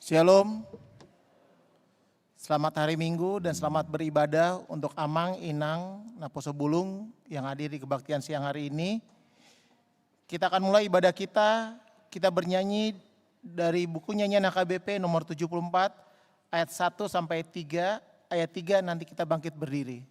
Shalom, selamat hari Minggu dan selamat beribadah untuk Amang, Inang, Naposo Bulung yang hadir di kebaktian siang hari ini. Kita akan mulai ibadah kita bernyanyi dari buku nyanyian HKBP nomor 74 ayat 1 sampai 3, ayat 3 nanti kita bangkit berdiri.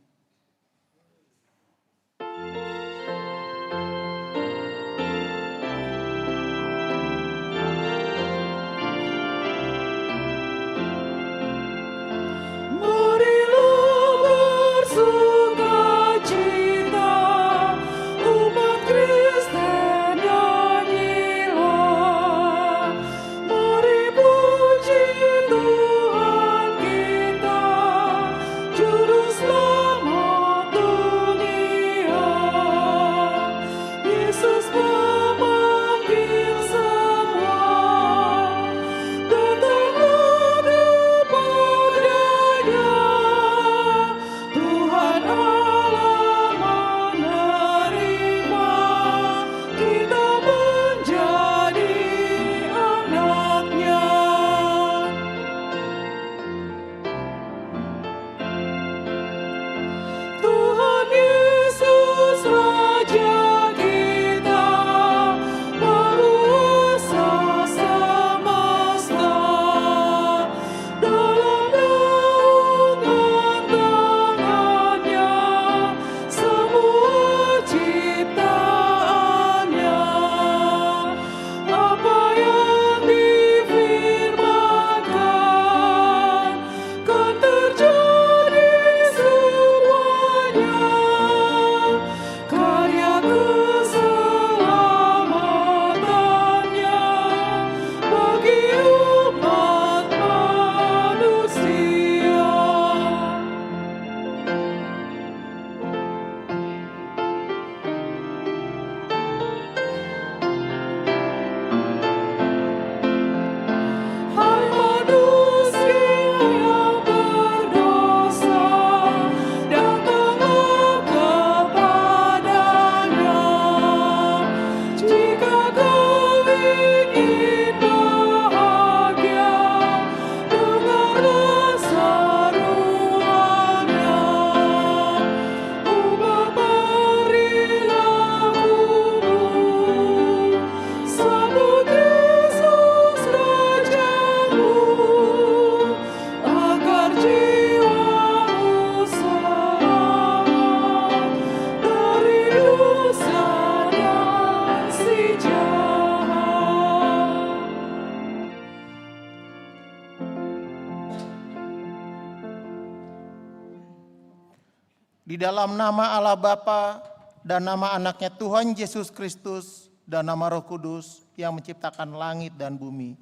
Di dalam nama Allah Bapa dan nama anaknya Tuhan Yesus Kristus dan nama Roh Kudus yang menciptakan langit dan bumi.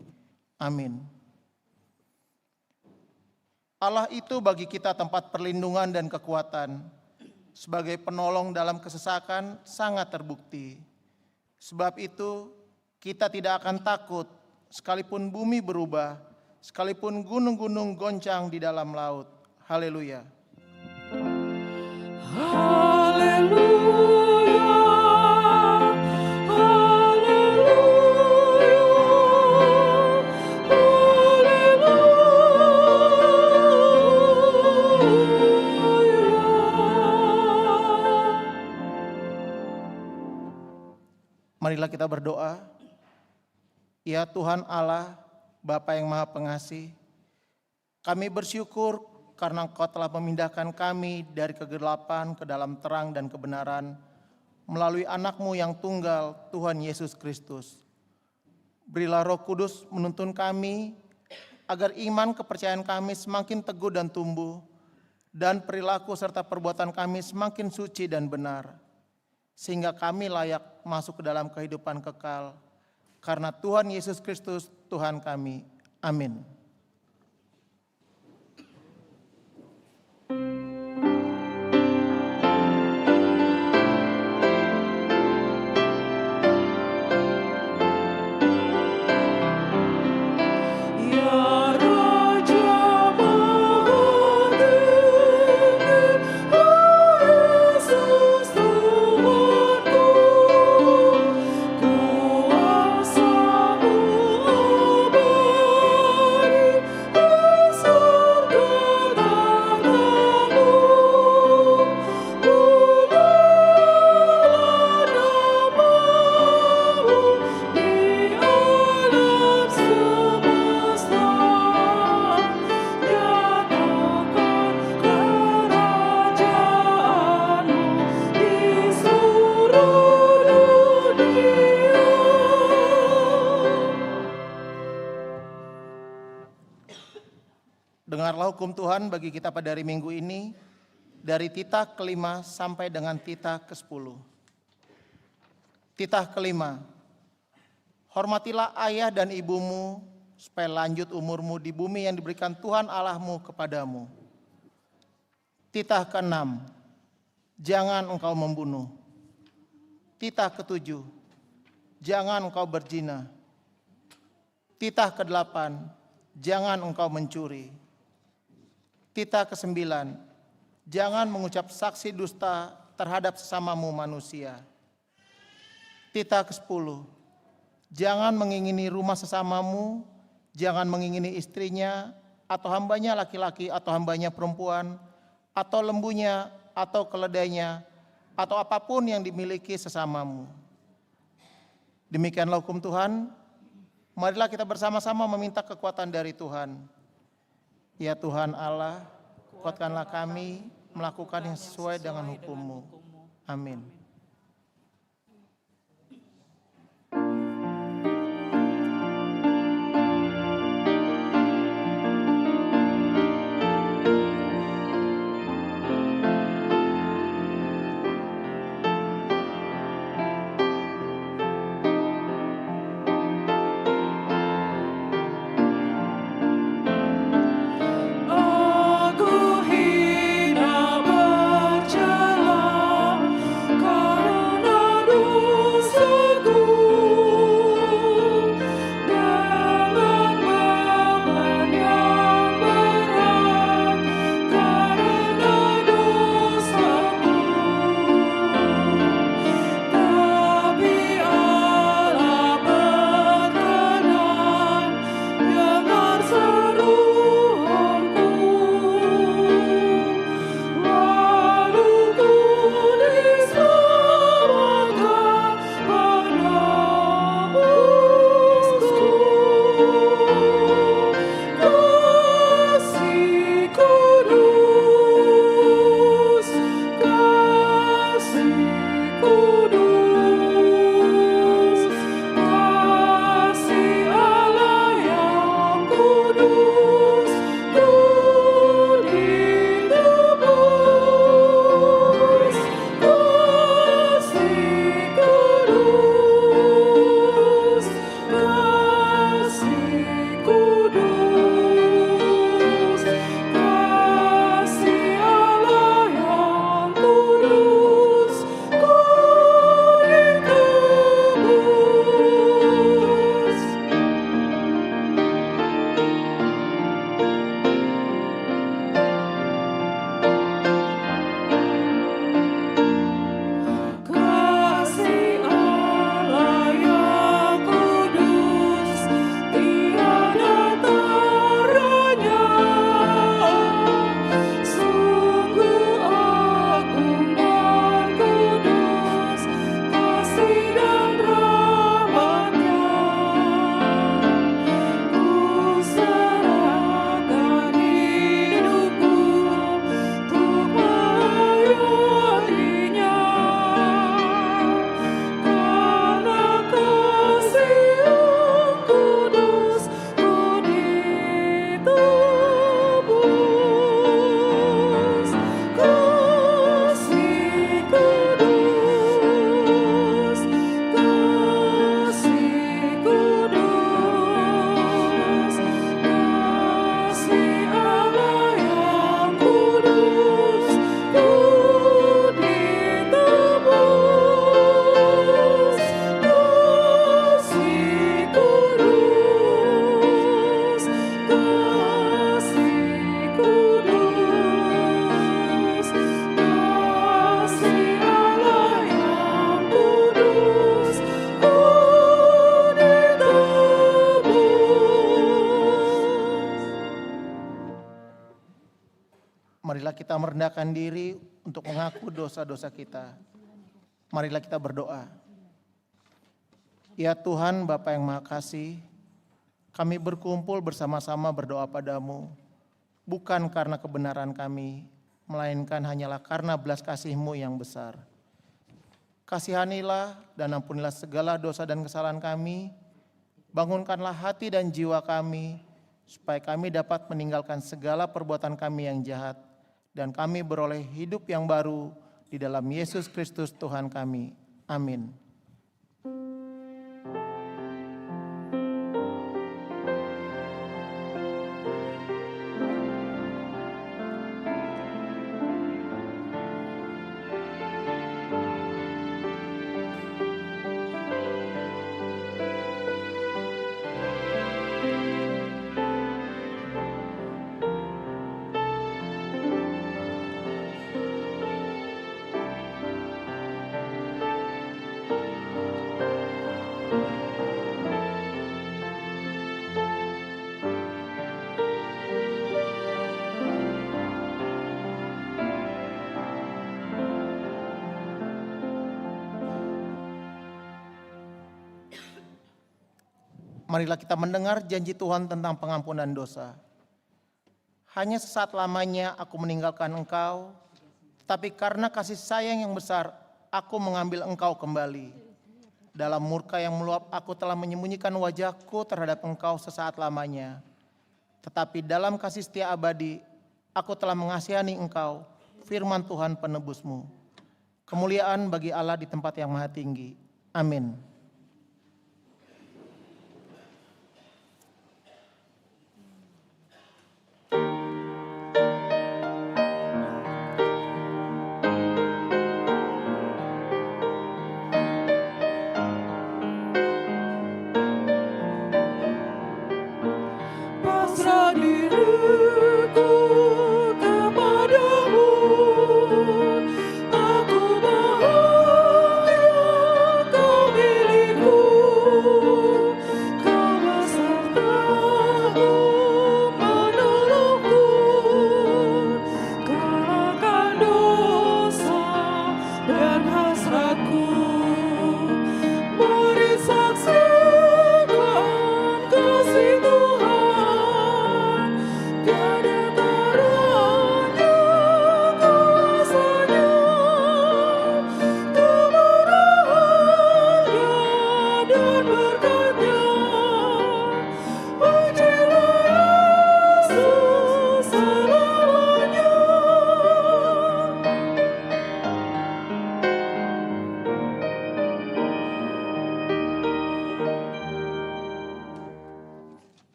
Amin. Allah itu bagi kita tempat perlindungan dan kekuatan. Sebagai penolong dalam kesesakan sangat terbukti. Sebab itu kita tidak akan takut sekalipun bumi berubah, sekalipun gunung-gunung goncang di dalam laut. Haleluya. Haleluya. Marilah kita berdoa. Ya Tuhan Allah, Bapa yang Maha Pengasih, kami bersyukur karena Engkau telah memindahkan kami dari kegelapan ke dalam terang dan kebenaran melalui anak-Mu yang tunggal, Tuhan Yesus Kristus. Berilah Roh Kudus menuntun kami agar iman kepercayaan kami semakin teguh dan tumbuh, dan perilaku serta perbuatan kami semakin suci dan benar, sehingga kami layak masuk ke dalam kehidupan kekal. Karena Tuhan Yesus Kristus, Tuhan kami. Amin. Dengarlah hukum Tuhan bagi kita pada hari Minggu ini, dari titah ke-5 sampai dengan titah ke-10. Titah ke-5, hormatilah ayah dan ibumu, supaya lanjut umurmu di bumi yang diberikan Tuhan Allahmu kepadamu. Titah ke-6, jangan engkau membunuh. Titah ke-7, jangan engkau berzina. Titah ke-8, jangan engkau mencuri. Titah ke-9, jangan mengucap saksi dusta terhadap sesamamu manusia. Titah ke-10, jangan mengingini rumah sesamamu, jangan mengingini istrinya, atau hambanya laki-laki atau hambanya perempuan, atau lembunya, atau keledainya, atau apapun yang dimiliki sesamamu. Demikianlah hukum Tuhan. Marilah kita bersama-sama meminta kekuatan dari Tuhan. Ya Tuhan Allah, kuatkanlah kami melakukan yang sesuai dengan hukum-Mu. Amin. Aku hendak berjalan Marilah kita merendahkan diri untuk mengaku dosa-dosa kita. Marilah kita berdoa. Ya Tuhan Bapa yang Maha Kasih, kami berkumpul bersama-sama berdoa padamu, bukan karena kebenaran kami, melainkan hanyalah karena belas kasih-Mu yang besar. Kasihanilah dan ampunilah segala dosa dan kesalahan kami, bangunkanlah hati dan jiwa kami, supaya kami dapat meninggalkan segala perbuatan kami yang jahat, dan kami beroleh hidup yang baru di dalam Yesus Kristus Tuhan kami. Amin. Marilah kita mendengar janji Tuhan tentang pengampunan dosa. Hanya sesaat lamanya aku meninggalkan engkau, tapi karena kasih sayang yang besar, aku mengambil engkau kembali. Dalam murka yang meluap, aku telah menyembunyikan wajahku terhadap engkau sesaat lamanya. Tetapi dalam kasih setia abadi, aku telah mengasihani engkau, firman Tuhan penebusmu. Kemuliaan bagi Allah di tempat yang maha tinggi. Amin.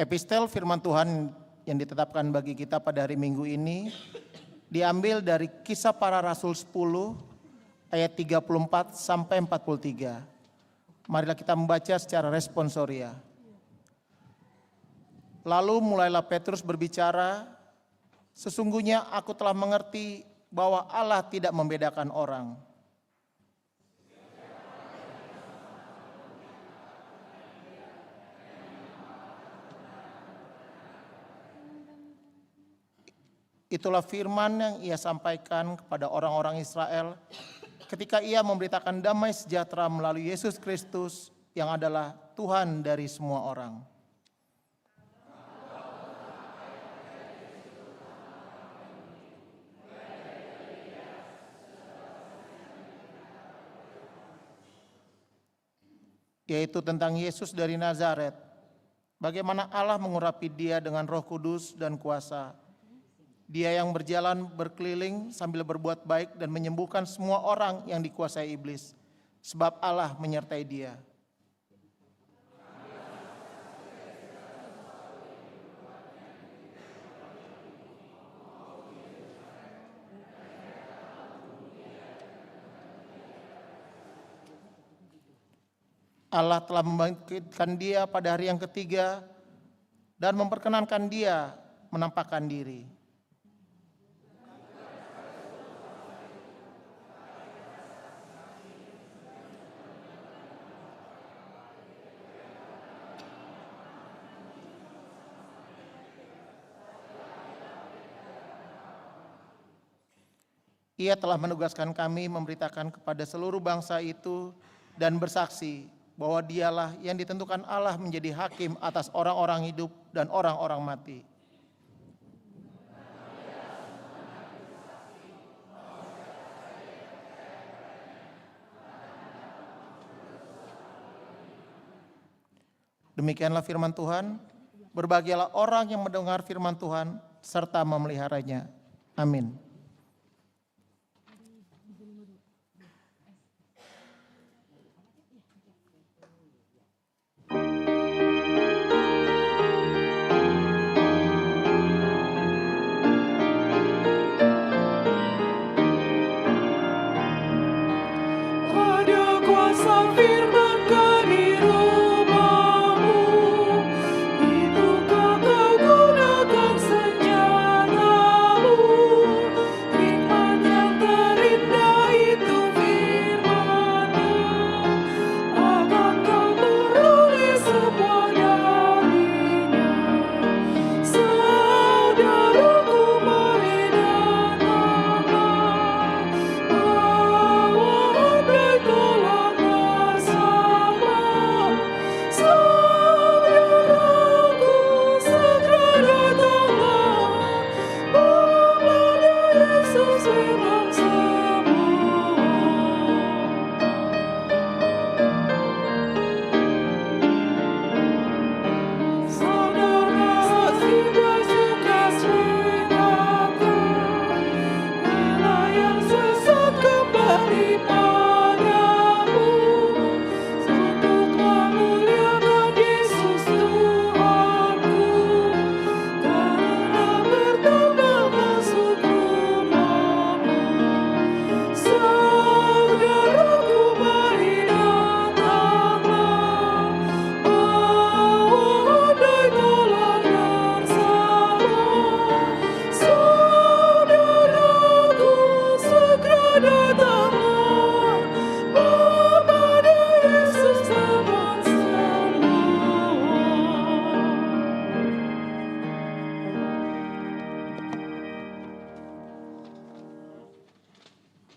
Epistel firman Tuhan yang ditetapkan bagi kita pada hari Minggu ini diambil dari Kisah Para Rasul 10 ayat 34 sampai 43. Marilah kita membaca secara responsoria. Lalu mulailah Petrus berbicara, "Sesungguhnya aku telah mengerti bahwa Allah tidak membedakan orang. Itulah firman yang ia sampaikan kepada orang-orang Israel ketika ia memberitakan damai sejahtera melalui Yesus Kristus yang adalah Tuhan dari semua orang." Yaitu tentang Yesus dari Nazaret, bagaimana Allah mengurapi dia dengan Roh Kudus dan kuasa. Dia yang berjalan berkeliling sambil berbuat baik dan menyembuhkan semua orang yang dikuasai iblis, sebab Allah menyertai dia. Allah telah membangkitkan dia pada hari yang ketiga dan memperkenankan dia menampakkan diri. Ia telah menugaskan kami memberitakan kepada seluruh bangsa itu dan bersaksi bahwa dialah yang ditentukan Allah menjadi hakim atas orang-orang hidup dan orang-orang mati. Demikianlah firman Tuhan. Berbahagialah orang yang mendengar firman Tuhan serta memeliharanya. Amin.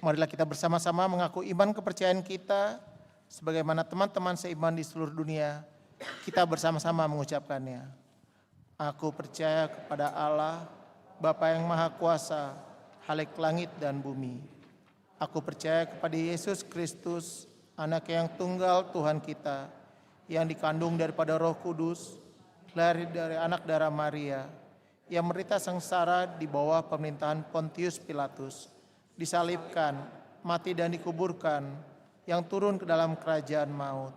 Marilah kita bersama-sama mengaku iman kepercayaan kita sebagaimana teman-teman seiman di seluruh dunia. Kita bersama-sama mengucapkannya. Aku percaya kepada Allah, Bapa yang Maha Kuasa, Khalik langit dan bumi. Aku percaya kepada Yesus Kristus, Anak yang tunggal Tuhan kita, yang dikandung daripada Roh Kudus, lahir dari anak darah Maria, yang menderita sengsara di bawah pemerintahan Pontius Pilatus, disalibkan, mati dan dikuburkan, yang turun ke dalam kerajaan maut.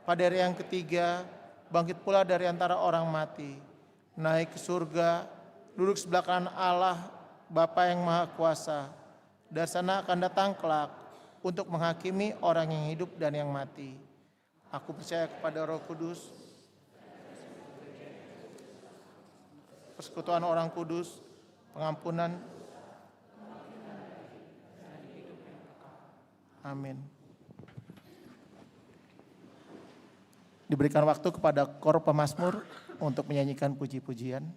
Pada hari yang ketiga, bangkit pula dari antara orang mati, naik ke surga, duduk sebelah kanan Allah, Bapa yang Maha Kuasa. Dari sana akan datang kelak untuk menghakimi orang yang hidup dan yang mati. Aku percaya kepada Roh Kudus, persekutuan orang kudus, pengampunan. Amin. Diberikan waktu kepada KOR Pemazmur untuk menyanyikan puji-pujian.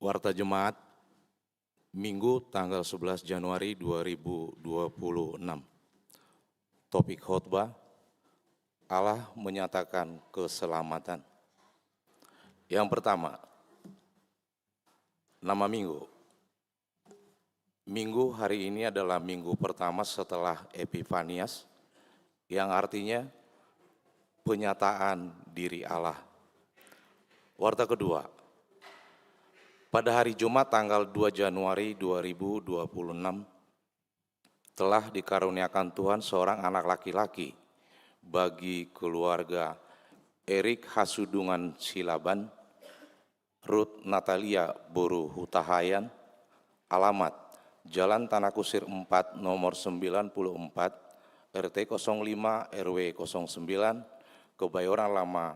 Warta Jemaat, Minggu tanggal 11 Januari 2026. Topik khotbah, Allah menyatakan keselamatan. Yang pertama, nama minggu. Minggu hari ini adalah minggu pertama setelah Epifanias, yang artinya penyataan diri Allah. Warta kedua, pada hari Jumat tanggal 2 Januari 2026, telah dikaruniakan Tuhan seorang anak laki-laki bagi keluarga Erik Hasudungan Silaban, Ruth Natalia Boru Hutahayan, alamat Jalan Tanah Kusir 4 nomor 94, RT 05 RW 09, Kebayoran Lama,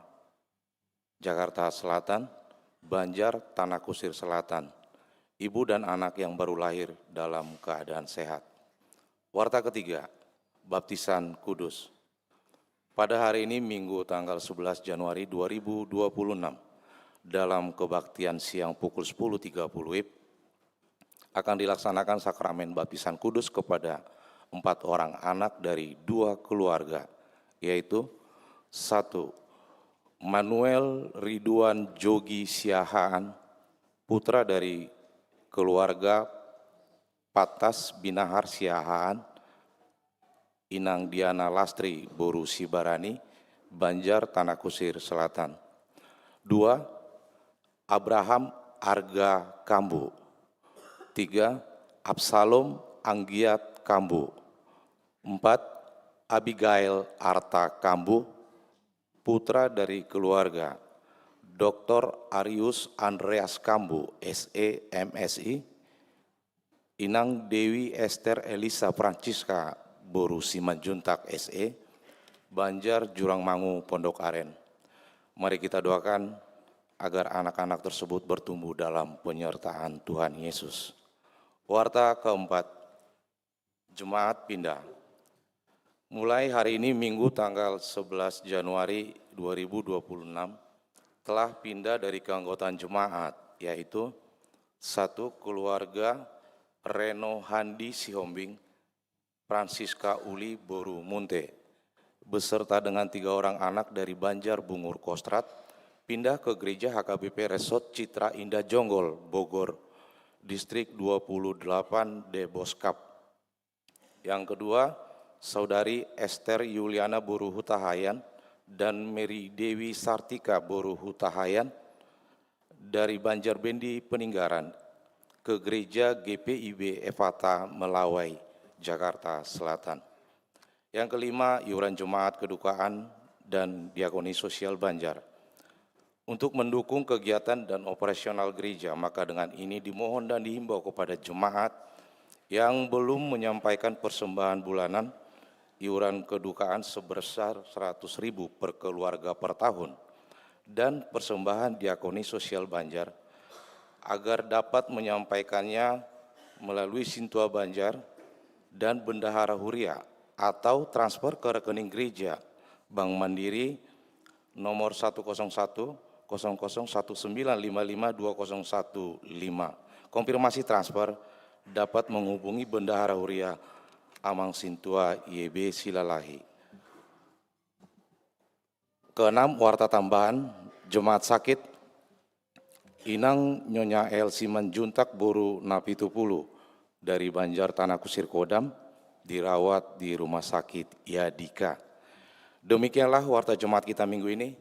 Jakarta Selatan, Banjar, Tanah Kusir Selatan. Ibu dan anak yang baru lahir dalam keadaan sehat. Warta ketiga, baptisan kudus. Pada hari ini Minggu tanggal 11 Januari 2026, dalam kebaktian siang pukul 10.30 WIB, akan dilaksanakan sakramen baptisan kudus kepada 4 orang anak dari 2 keluarga, yaitu 1. Manuel Ridwan Jogi Siahaan, putra dari keluarga Patas Binahar Siahaan, Inang Diana Lastri Boru Sibarani, Banjar, Tanah Kusir Selatan. 2. Abraham Arga Kambu. 3. Absalom Anggiat Kambu. 4. Abigail Arta Kambu, putra dari keluarga Dr. Arius Andreas Kambu, SE, MSI, Inang Dewi Esther Elisa Francisca Boru Simanjuntak, SE, Banjar, Jurangmangu, Pondok Aren. Mari kita doakan agar anak-anak tersebut bertumbuh dalam penyertaan Tuhan Yesus. Warta keempat, Jemaat pindah. Mulai hari ini Minggu tanggal 11 Januari 2026 telah pindah dari keanggotaan jemaat, yaitu 1. Keluarga Reno Handi Sihombing, Francisca Uli Boru Munte, beserta dengan 3 orang anak dari Banjar Bungur Kostrat, pindah ke gereja HKBP Resort Citra Indah Jonggol, Bogor, Distrik 28 D Boskap. Yang kedua, Saudari Esther Yuliana Boru Hutahayan dan Mary Dewi Sartika Boru Hutahayan dari Banjarbendi Peninggaran ke gereja GPIB Efata Melawai, Jakarta Selatan. Yang kelima, iuran jemaat kedukaan dan diakoni sosial Banjar. Untuk mendukung kegiatan dan operasional gereja, maka dengan ini dimohon dan dihimbau kepada jemaat yang belum menyampaikan persembahan bulanan, iuran kedukaan sebesar 100.000 per keluarga per tahun, dan persembahan diakoni sosial Banjar, agar dapat menyampaikannya melalui Sintua Banjar dan Bendahara Huria atau transfer ke rekening gereja Bank Mandiri nomor 101 0019552015. Konfirmasi transfer dapat menghubungi Bendahara Huria Amang Sintua YB Silalahi. Keenam, warta tambahan, jemaat sakit Inang Nyonya El Simanjuntak Boru Napitupulu dari Banjar Tanah Kusir Kodam dirawat di Rumah Sakit Yadika. Demikianlah warta jemaat kita minggu ini.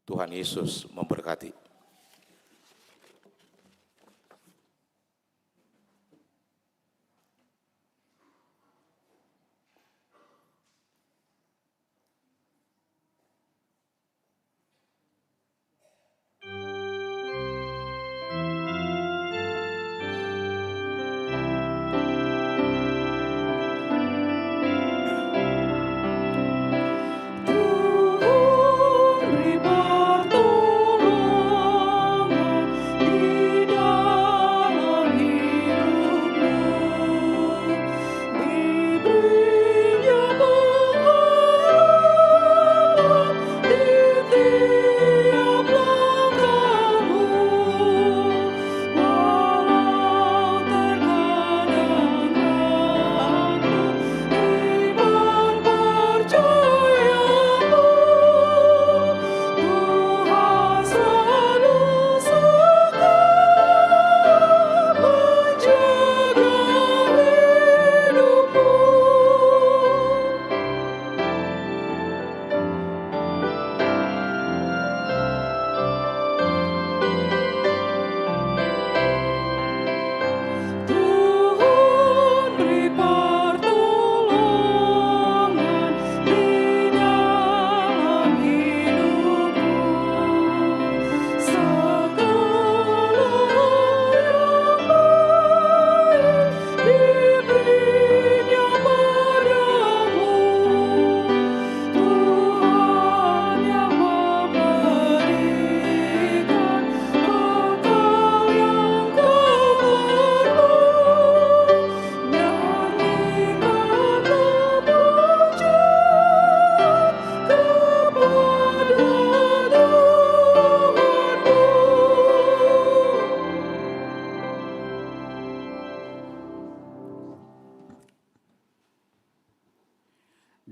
Tuhan Yesus memberkati. Tuhan beri pertolongan.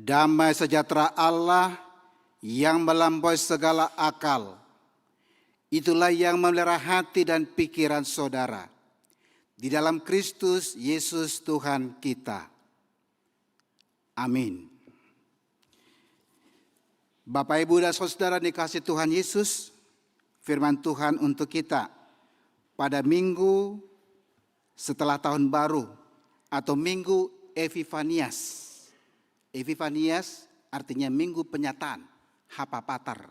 Damai sejahtera Allah yang melampaui segala akal, itulah yang memelihara hati dan pikiran saudara di dalam Kristus Yesus Tuhan kita. Amin. Bapak, Ibu, dan saudara dikasih Tuhan Yesus, firman Tuhan untuk kita pada minggu setelah tahun baru atau minggu Epifanias. Epifanias artinya minggu penyataan, Hapapatar.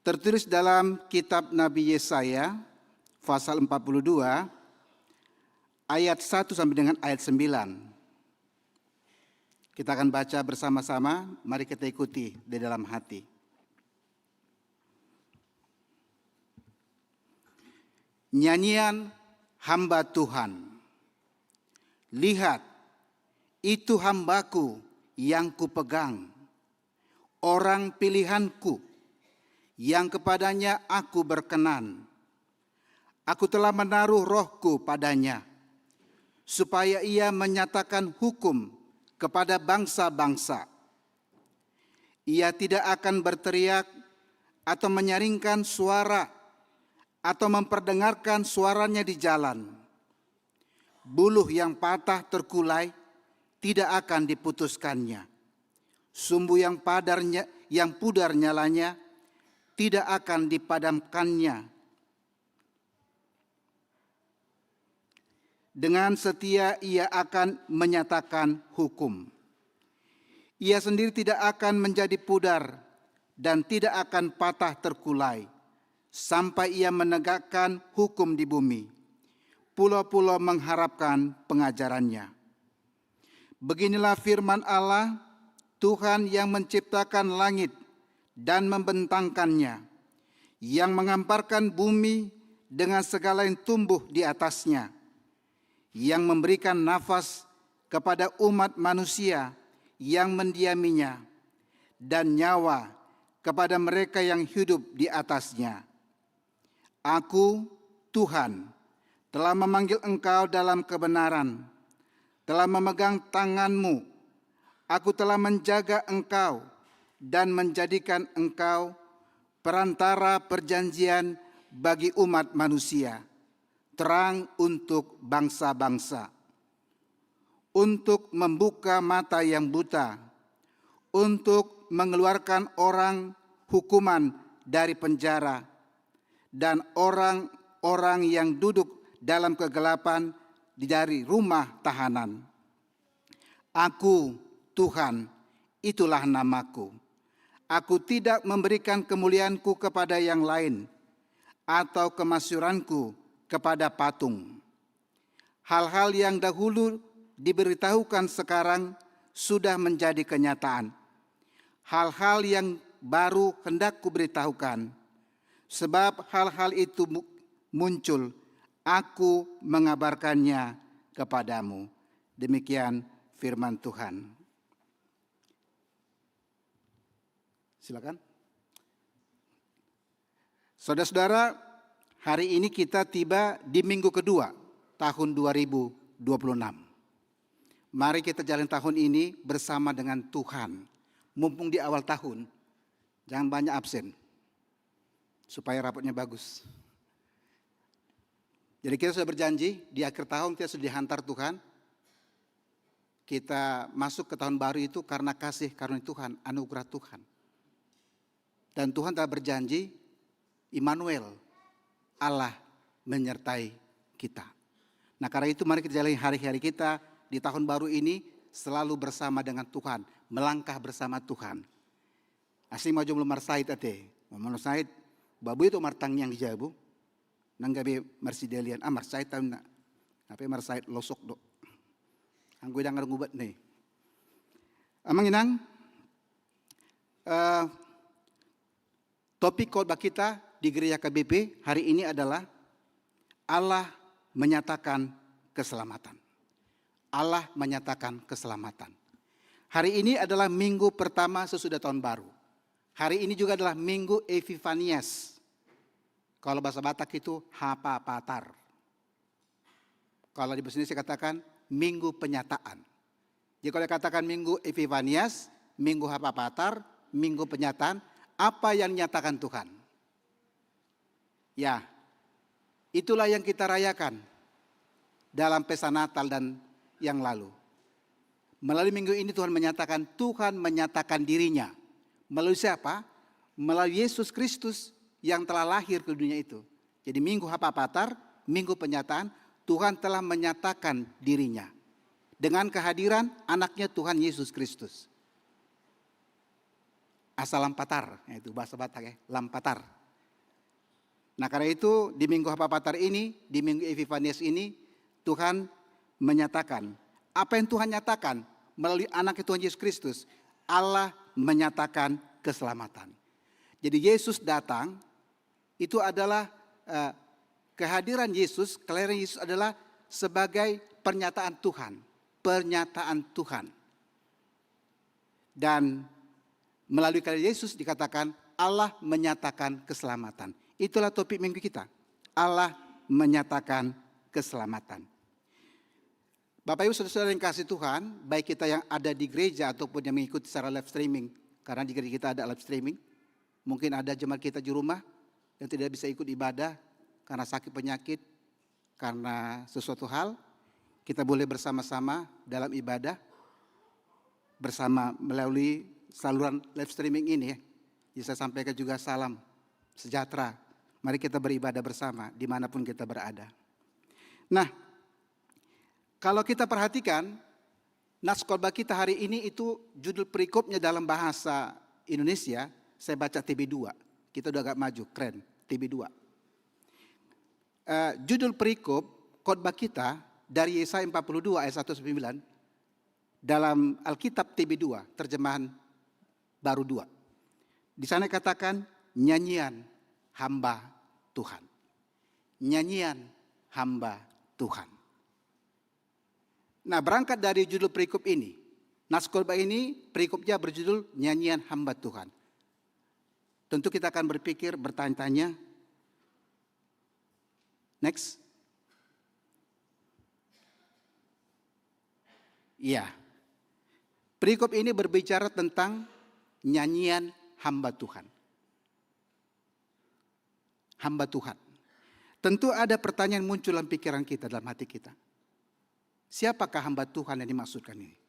Tertulis dalam kitab Nabi Yesaya pasal 42 ayat 1 sampai dengan ayat 9. Kita akan baca bersama-sama, mari kita ikuti di dalam hati. Nyanyian hamba Tuhan. Lihat, itu hambaku yang kupegang, orang pilihanku yang kepadanya aku berkenan. Aku telah menaruh rohku padanya, supaya ia menyatakan hukum kepada bangsa-bangsa. Ia tidak akan berteriak atau menyaringkan suara atau memperdengarkan suaranya di jalan. Buluh yang patah terkulai tidak akan diputuskannya. Sumbu yang pudar nyalanya tidak akan dipadamkannya. Dengan setia ia akan menyatakan hukum. Ia sendiri tidak akan menjadi pudar dan tidak akan patah terkulai sampai ia menegakkan hukum di bumi. Pulau-pulau mengharapkan pengajarannya. Beginilah firman Allah, Tuhan yang menciptakan langit dan membentangkannya, yang mengamparkan bumi dengan segala yang tumbuh di atasnya, yang memberikan nafas kepada umat manusia yang mendiaminya, dan nyawa kepada mereka yang hidup di atasnya. Aku, Tuhan, telah memanggil engkau dalam kebenaran, telah memegang tanganmu, aku telah menjaga engkau dan menjadikan engkau perantara perjanjian bagi umat manusia, terang untuk bangsa-bangsa, untuk membuka mata yang buta, untuk mengeluarkan orang hukuman dari penjara, dan orang-orang yang duduk dalam kegelapan dari rumah tahanan. Aku, Tuhan, itulah namaku. Aku tidak memberikan kemuliaanku kepada yang lain atau kemasyuranku kepada patung. Hal-hal yang dahulu diberitahukan sekarang sudah menjadi kenyataan. Hal-hal yang baru hendak kuberitahukan. Sebab hal-hal itu muncul, aku mengabarkannya kepadamu. Demikian firman Tuhan. Silakan. Saudara-saudara, hari ini kita tiba di minggu kedua tahun 2026. Mari kita jalan tahun ini bersama dengan Tuhan. Mumpung di awal tahun, jangan banyak absen supaya rapotnya bagus. Jadi kita sudah berjanji di akhir tahun kita sudah dihantar Tuhan. Kita masuk ke tahun baru itu karena kasih karunia Tuhan, anugerah Tuhan. Dan Tuhan telah berjanji, Immanuel, Allah menyertai kita. Nah karena itu mari kita jalani hari-hari kita di tahun baru ini selalu bersama dengan Tuhan, melangkah bersama Tuhan. Asli maju belum marsait ate, mau marsait, babu itu martang yang dijabu. Nanggabe marsidelian marsait tahu nak apa marsait losok do anggo dang ngubat nih amang inang topik khotbah kita di gereja KBP hari ini adalah Allah menyatakan keselamatan. Allah menyatakan keselamatan. Hari ini adalah minggu pertama sesudah tahun baru. Hari ini juga adalah minggu Epifanias. Kalau bahasa Batak itu Hapapatar. Kalau di bahasa Indonesia katakan minggu penyataan. Jadi kalau katakan minggu Epifanias, minggu Hapapatar, minggu penyataan, apa yang nyatakan Tuhan? Ya, itulah yang kita rayakan dalam pesta Natal dan yang lalu. Melalui minggu ini Tuhan menyatakan dirinya. Melalui siapa? Melalui Yesus Kristus yang telah lahir ke dunia itu. Jadi minggu Hapapatar, minggu penyataan, Tuhan telah menyatakan dirinya. Dengan kehadiran anaknya Tuhan Yesus Kristus. Asal Lampatar, itu bahasa Batak ya, Lampatar. Nah karena itu di minggu Hapapatar ini, di minggu Epifanias ini, Tuhan menyatakan. Apa yang Tuhan nyatakan? Melalui anak Tuhan Yesus Kristus, Allah menyatakan keselamatan. Jadi Yesus datang, itu adalah kehadiran Yesus, kelahiran Yesus adalah sebagai pernyataan Tuhan. Pernyataan Tuhan. Dan melalui kehadiran Yesus dikatakan Allah menyatakan keselamatan. Itulah topik minggu kita. Allah menyatakan keselamatan. Bapak Ibu Saudara yang kasih Tuhan, baik kita yang ada di gereja ataupun yang mengikuti secara live streaming. Karena di gereja kita ada live streaming. Mungkin ada jemaat kita di rumah yang tidak bisa ikut ibadah karena sakit penyakit, karena sesuatu hal. Kita boleh bersama-sama dalam ibadah, bersama melalui saluran live streaming ini ya. Jadi saya sampaikan juga salam sejahtera. Mari kita beribadah bersama dimanapun kita berada. Nah, kalau kita perhatikan, nas khotbah kita hari ini itu judul perikopnya dalam bahasa Indonesia, saya baca TB2. Kita udah agak maju, keren, TB2. Judul perikop khotbah kita dari Yesaya 42 ayat 1-9 dalam Alkitab TB2, terjemahan baru 2. Di sana katakan nyanyian hamba Tuhan. Nyanyian hamba Tuhan. Nah, berangkat dari judul perikop ini, nas khotbah ini perikopnya berjudul nyanyian hamba Tuhan. Tentu kita akan berpikir, bertanya-tanya. Next. Iya. Perikop ini berbicara tentang nyanyian hamba Tuhan. Hamba Tuhan. Tentu ada pertanyaan muncul dalam pikiran kita, dalam hati kita. Siapakah hamba Tuhan yang dimaksudkan ini?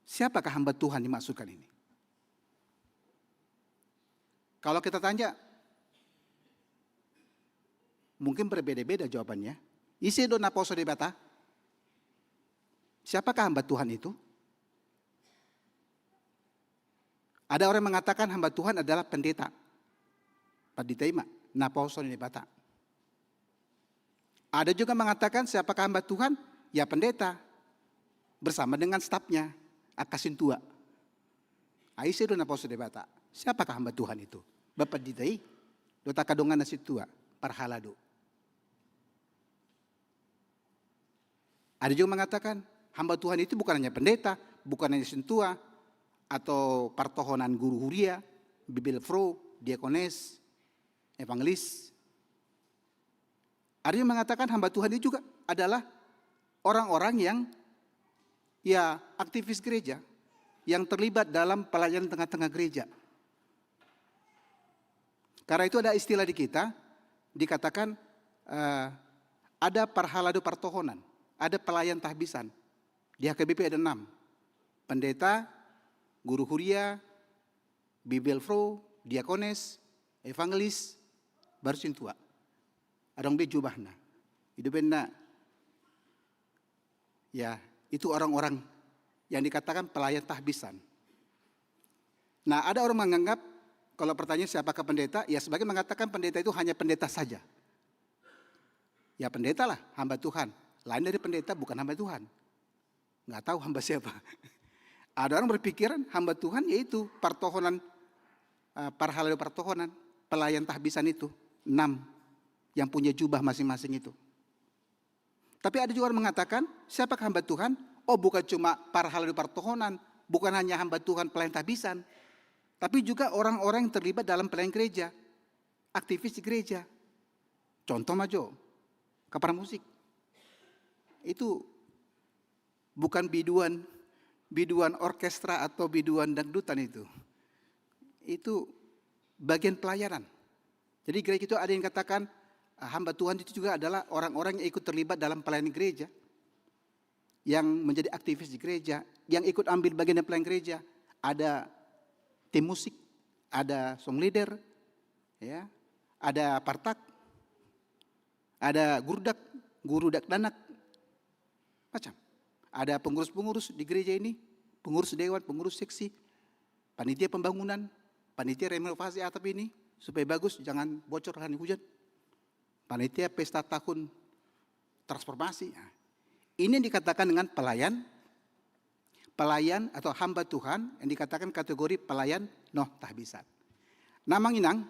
Siapakah hamba Tuhan yang dimaksudkan ini? Kalau kita tanya, mungkin berbeda-beda jawabannya. Isi do naposo debata. Siapakah hamba Tuhan itu? Ada orang yang mengatakan hamba Tuhan adalah pendeta. Paditaima, naposo debata. Ada juga mengatakan siapakah hamba Tuhan? Ya pendeta. Bersama dengan stafnya, akasintua. Aisi do naposo debata. Siapakah hamba Tuhan itu? Bapak ditai, dota kadongan nasi tua, parhalado. Ada juga mengatakan hamba Tuhan itu bukan hanya pendeta, bukan hanya sentua, atau partohonan guru huria, bibil fro, diakones, evangelis. Ada yang mengatakan hamba Tuhan itu juga adalah orang-orang yang ya aktivis gereja, yang terlibat dalam pelayanan tengah-tengah gereja. Karena itu ada istilah di kita, dikatakan ada parhalado partohonan, ada pelayan tahbisan. Di HKBP ada 6. Pendeta, guru huria, bibil fro, diakones, evangelis, baru sintua. Adong be jubahna. Itu benar. Ya, itu orang-orang yang dikatakan pelayan tahbisan. Nah, ada orang menganggap kalau pertanyaan siapakah pendeta, ya sebagai mengatakan pendeta itu hanya pendeta saja. Ya pendeta lah, hamba Tuhan. Lain dari pendeta bukan hamba Tuhan. Nggak tahu hamba siapa. Ada orang berpikiran hamba Tuhan yaitu partohonan, parhalado partohonan, pelayan tahbisan itu. 6 yang punya jubah masing-masing itu. Tapi ada juga orang mengatakan siapakah hamba Tuhan? Oh bukan cuma parhalado partohonan, bukan hanya hamba Tuhan pelayan tahbisan. Tapi juga orang-orang yang terlibat dalam pelayanan gereja, aktivis di gereja. Contoh majo, kapal musik. Itu bukan biduan orkestra atau biduan dangdutan itu. Itu bagian pelayanan. Jadi gereja itu ada yang katakan hamba Tuhan itu juga adalah orang-orang yang ikut terlibat dalam pelayanan gereja, yang menjadi aktivis di gereja, yang ikut ambil bagian dalam pelayanan gereja. Ada tim musik, ada song leader, ya, ada partak, ada guru danak, macam. Ada pengurus-pengurus di gereja ini, pengurus dewan, pengurus seksi, panitia pembangunan, panitia renovasi atap ini supaya bagus, jangan bocor hari hujan. Panitia pesta tahun transformasi. Nah, ini yang dikatakan dengan pelayan atau hamba Tuhan, yang dikatakan kategori pelayan noh tahbisan. Nah, Manginang,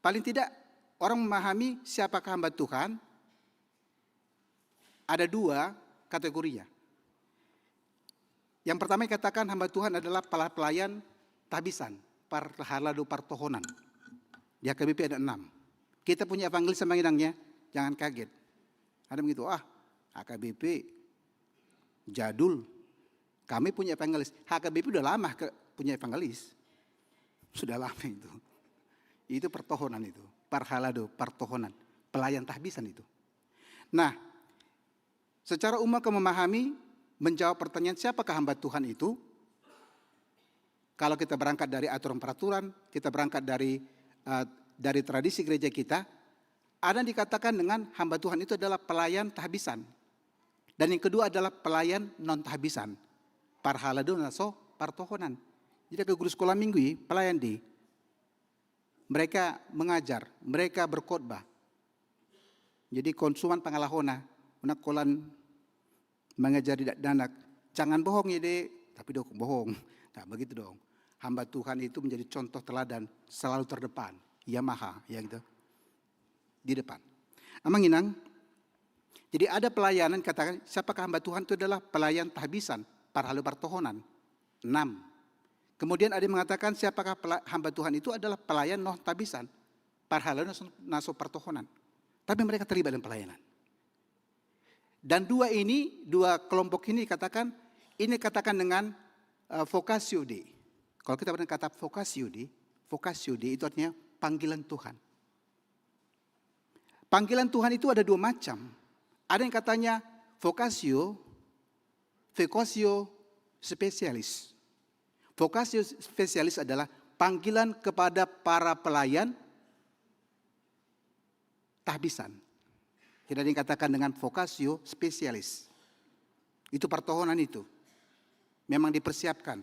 paling tidak orang memahami siapakah hamba Tuhan, ada dua kategorinya. Yang pertama dikatakan hamba Tuhan adalah pelayan tahbisan, parhalado partohonan. Di HKBP ada 6. Kita punya evangelis sama Manginangnya, jangan kaget. Ada begitu, HKBP jadul. Kami punya evangelis. HKBP udah lama punya evangelis. Sudah lama itu. Itu pertohonan itu. Parhalado, partohonan. Pelayan tahbisan itu. Nah, secara umum memahami, menjawab pertanyaan siapakah hamba Tuhan itu. Kalau kita berangkat dari aturan peraturan, kita berangkat dari tradisi gereja kita, ada yang dikatakan dengan hamba Tuhan itu adalah pelayan tahbisan. Dan yang kedua adalah pelayan non tahbisan. Parhalado naso partohonan. Jadi ke guru sekolah minggu, pelayan di. Mereka mengajar, mereka berkhotbah. Jadi konsuman pangalahona, unak kolan mengajar tidak danak. Jangan bohong ya dek, tapi dong bohong. Nah begitu dong. Hamba Tuhan itu menjadi contoh teladan, selalu terdepan. Yamaha, ya gitu. Di depan. Manginang, jadi ada pelayanan, katakan siapakah hamba Tuhan itu adalah pelayan tahbisan, parhalado partohonan. 6. Kemudian ada yang mengatakan siapakah hamba Tuhan itu adalah pelayan noh tahbisan, parhalado naso partohonan. Tapi mereka terlibat dalam pelayanan. Dan dua kelompok ini dikatakan dengan vocatio Dei. Kalau kita pernah kata vocatio Dei itu artinya panggilan Tuhan. Panggilan Tuhan itu ada dua macam. Ada yang katanya vocatio spesialis. Vocatio spesialis adalah panggilan kepada para pelayan tahbisan. Tidak dikatakan dengan vocatio spesialis. Itu pertohonan itu. Memang dipersiapkan.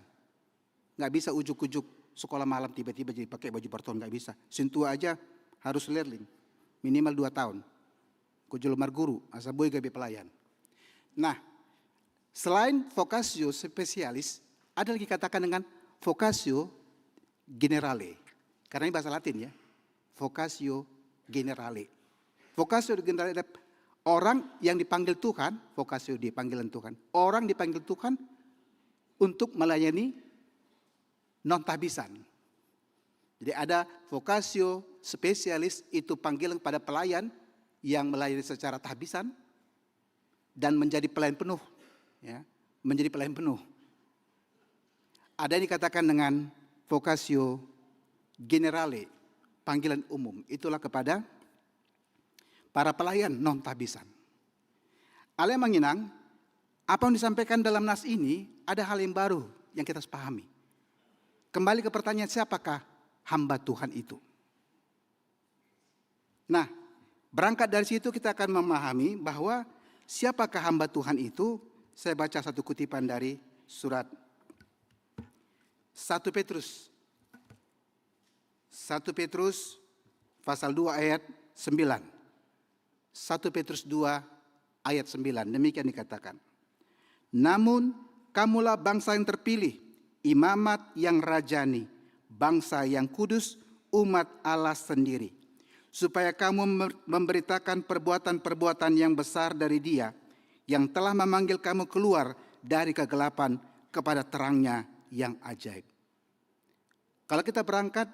Nggak bisa ujuk-ujuk sekolah malam tiba-tiba jadi pakai baju pertohonan, nggak bisa. Sentuh aja harus learning. Minimal 2 tahun. Kujulumar guru, asaboy gabe pelayan. Nah, selain vocatio spesialis, ada lagi katakan dengan vocatio generale. Karena ini bahasa Latin ya. Vocatio generale. Vocatio generale adalah orang yang dipanggil Tuhan, vocatio di panggilan Tuhan. Orang dipanggil Tuhan untuk melayani non tahbisan. Jadi ada vocatio spesialis, itu panggilan pada pelayan yang melayani secara tahbisan dan menjadi pelayan penuh, ya, menjadi pelayan penuh. Ada yang dikatakan dengan vocatio generale, panggilan umum, itulah kepada para pelayan non tahbisan. Ale Manginang, apa yang disampaikan dalam nas ini ada hal yang baru yang kita harus pahami. Kembali ke pertanyaan siapakah hamba Tuhan itu. Nah, berangkat dari situ kita akan memahami bahwa siapakah hamba Tuhan itu. Saya baca satu kutipan dari surat 1 Petrus. 1 Petrus pasal 2 ayat 9. 1 Petrus 2 ayat 9. Demikian dikatakan. Namun kamulah bangsa yang terpilih, imamat yang rajani, bangsa yang kudus, umat Allah sendiri. Supaya kamu memberitakan perbuatan-perbuatan yang besar dari Dia, yang telah memanggil kamu keluar dari kegelapan kepada terangnya yang ajaib. Kalau kita berangkat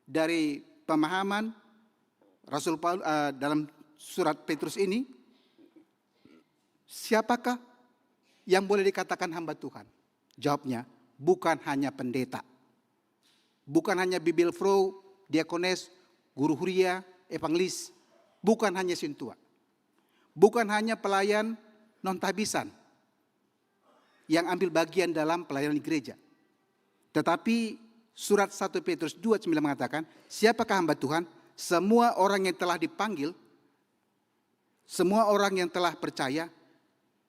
dari pemahaman Rasul Paulus dalam surat Petrus ini, siapakah yang boleh dikatakan hamba Tuhan? Jawabnya, bukan hanya pendeta. Bukan hanya bibelfro, diakones, guru huria, evangelis. Bukan hanya sintua. Bukan hanya pelayan non-tabisan yang ambil bagian dalam pelayanan di gereja. Tetapi surat 1 Petrus 2:9 mengatakan, siapakah hamba Tuhan? Semua orang yang telah dipanggil, semua orang yang telah percaya,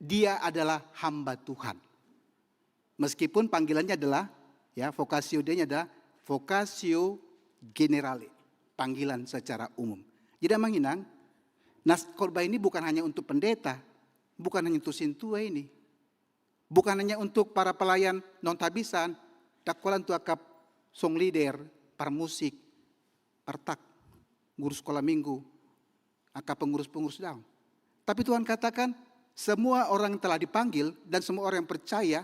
dia adalah hamba Tuhan. Meskipun panggilannya adalah, ya, vocatio Dei-nya adalah vocatio generale, panggilan secara umum. Jadi menginang, nas khotbah ini bukan hanya untuk pendeta, bukan hanya untuk sintua ini, bukan hanya untuk para pelayan non-tabisan, dakwalan tu akap song leader, para musik, partak, guru sekolah minggu, akap pengurus-pengurus daun. Tapi Tuhan katakan, semua orang yang telah dipanggil dan semua orang yang percaya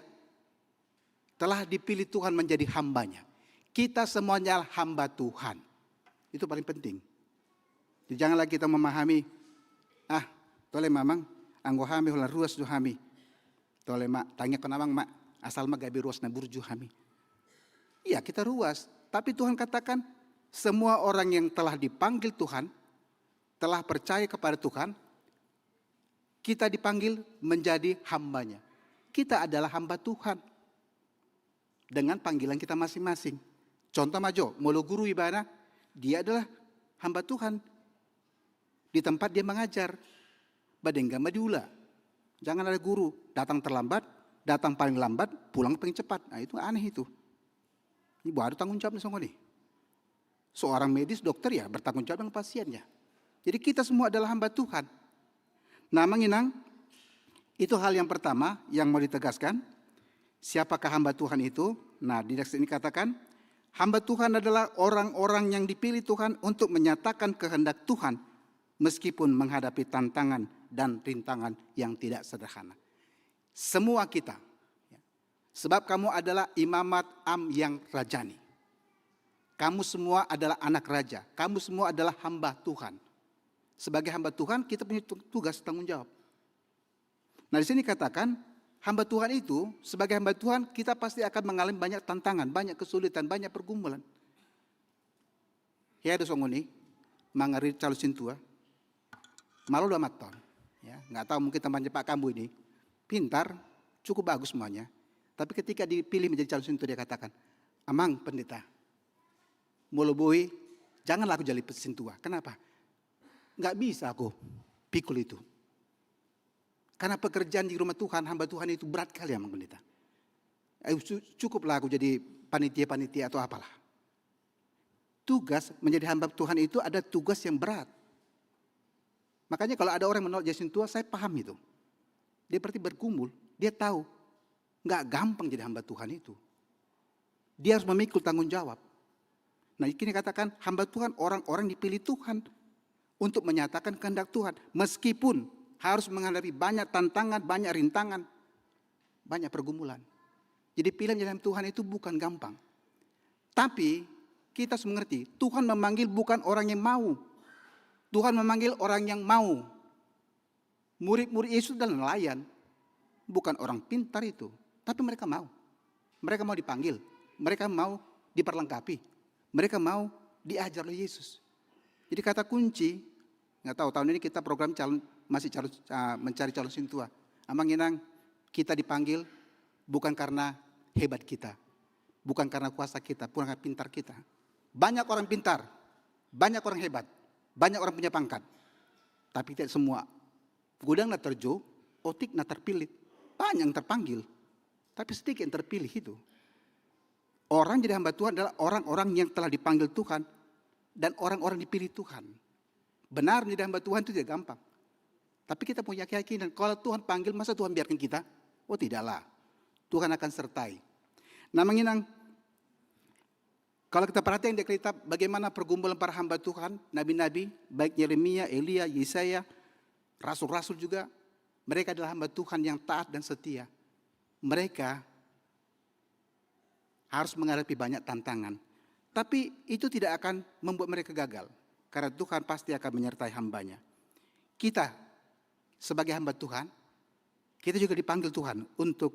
telah dipilih Tuhan menjadi hambanya. Kita semuanya hamba Tuhan. Itu paling penting. Jadi janganlah kita memahami, tole mamang, anggo hami hulan ruas du hami. Tole mak, tanya ke namang mak, asal mak gabi ruas na burju hami. Iya kita ruas, tapi Tuhan katakan, semua orang yang telah dipanggil Tuhan, telah percaya kepada Tuhan, kita dipanggil menjadi hambanya. Kita adalah hamba Tuhan. Dengan panggilan kita masing-masing. Contoh majo, mulu guru ibadah, dia adalah hamba Tuhan. Di tempat dia mengajar. Badengga madiula. Jangan ada guru, datang terlambat, datang paling lambat, pulang paling cepat. Nah itu aneh itu. Ini baru tanggung jawab nih. Seorang medis, dokter ya bertanggung jawab dengan pasiennya. Jadi kita semua adalah hamba Tuhan. Nah menginang, itu hal yang pertama yang mau ditegaskan. Siapakah hamba Tuhan itu? Nah di teks ini katakan, hamba Tuhan adalah orang-orang yang dipilih Tuhan untuk menyatakan kehendak Tuhan meskipun menghadapi tantangan dan rintangan yang tidak sederhana. Semua kita, sebab kamu adalah imamat am yang rajani. Kamu semua adalah anak raja, kamu semua adalah hamba Tuhan. Sebagai hamba Tuhan kita punya tugas tanggung jawab. Nah di sini katakan, hamba Tuhan itu, sebagai hamba Tuhan, kita pasti akan mengalami banyak tantangan, banyak kesulitan, banyak pergumulan. Ya ada songoni, mangari calon sintua, malu 2 tahun. Ya, nggak tahu mungkin temannya Pak Kambu ini, pintar, cukup bagus semuanya. Tapi ketika dipilih menjadi calon sintua dia katakan, amang pendeta, mulu boy, janganlah aku jadi sintua. Kenapa? Nggak bisa aku pikul itu. Karena pekerjaan di rumah Tuhan, hamba Tuhan itu berat kali ya, pendeta. Cukuplah aku jadi panitia-panitia atau apalah. Tugas menjadi hamba Tuhan itu ada tugas yang berat. Makanya kalau ada orang menolak jadi sintua, saya paham itu. Dia berarti bergumul, dia tahu. Nggak gampang jadi hamba Tuhan itu. Dia harus memikul tanggung jawab. Nah ini katakan hamba Tuhan, orang-orang dipilih Tuhan untuk menyatakan kehendak Tuhan. Meskipun harus menghadapi banyak tantangan, banyak rintangan, banyak pergumulan. Jadi pilihan menjadi Tuhan itu bukan gampang. Tapi kita harus mengerti, Tuhan memanggil bukan orang yang mau. Tuhan memanggil orang yang mau. Murid-murid Yesus adalah nelayan. Bukan orang pintar itu. Tapi mereka mau. Mereka mau dipanggil. Mereka mau diperlengkapi. Mereka mau diajar oleh Yesus. Jadi kata kunci, nggak tahu tahun ini kita program mencari calon sintua. Amang inang kita dipanggil bukan karena hebat kita, bukan karena kuasa kita, bukan karena pintar kita. Banyak orang pintar, banyak orang hebat, banyak orang punya pangkat, tapi tidak semua. Gudang na terjo, otik na terpilih, banyak yang terpanggil, tapi sedikit yang terpilih itu. Orang jadi hamba Tuhan adalah orang-orang yang telah dipanggil Tuhan dan orang-orang dipilih Tuhan. Benar menjadi hamba Tuhan itu tidak gampang. Tapi kita punya keyakinan, kalau Tuhan panggil, masa Tuhan biarkan kita? Oh tidaklah, Tuhan akan sertai. Nah menginang, kalau kita perhatikan di Alkitab, bagaimana pergumulan para hamba Tuhan, nabi-nabi, baik Yeremia, Elia, Yesaya, rasul-rasul juga, mereka adalah hamba Tuhan yang taat dan setia. Mereka harus menghadapi banyak tantangan. Tapi itu tidak akan membuat mereka gagal. Karena Tuhan pasti akan menyertai hambanya. Kita sebagai hamba Tuhan, Kita juga dipanggil Tuhan untuk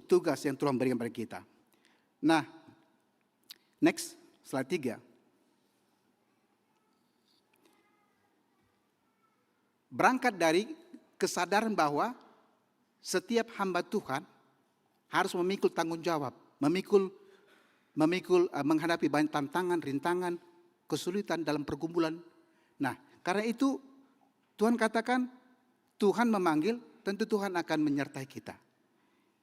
tugas yang Tuhan berikan pada kita. Nah, next, slide 3. Berangkat dari kesadaran bahwa setiap hamba Tuhan harus memikul tanggung jawab, menghadapi banyak tantangan, rintangan, kesulitan dalam pergumulan. Nah, karena itu Tuhan katakan, Tuhan memanggil, tentu Tuhan akan menyertai kita.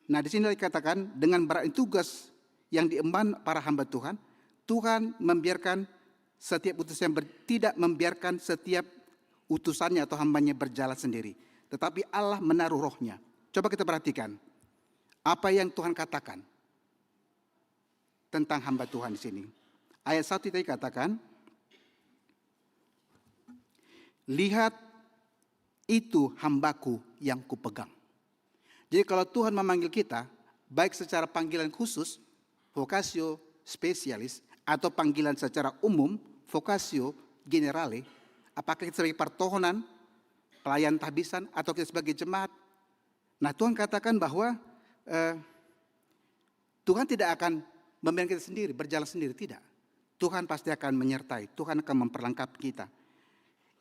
Nah, di sini dikatakan dengan beratnya tugas yang diemban para hamba Tuhan, Tuhan membiarkan setiap utusan tidak membiarkan setiap utusannya atau hambanya berjalan sendiri, tetapi Allah menaruh rohnya. Coba kita perhatikan apa yang Tuhan katakan tentang hamba Tuhan di sini. Ayat 1 tadi katakan, lihat itu hambaku yang kupegang. Jadi kalau Tuhan memanggil kita, baik secara panggilan khusus, vocatio spesialis, atau panggilan secara umum, vocatio generale, apakah kita sebagai pertohonan, pelayan tahbisan, atau kita sebagai jemaat. Nah, Tuhan katakan bahwa Tuhan tidak akan membiarkan kita sendiri, berjalan sendiri, tidak. Tuhan pasti akan menyertai, Tuhan akan memperlengkapi kita.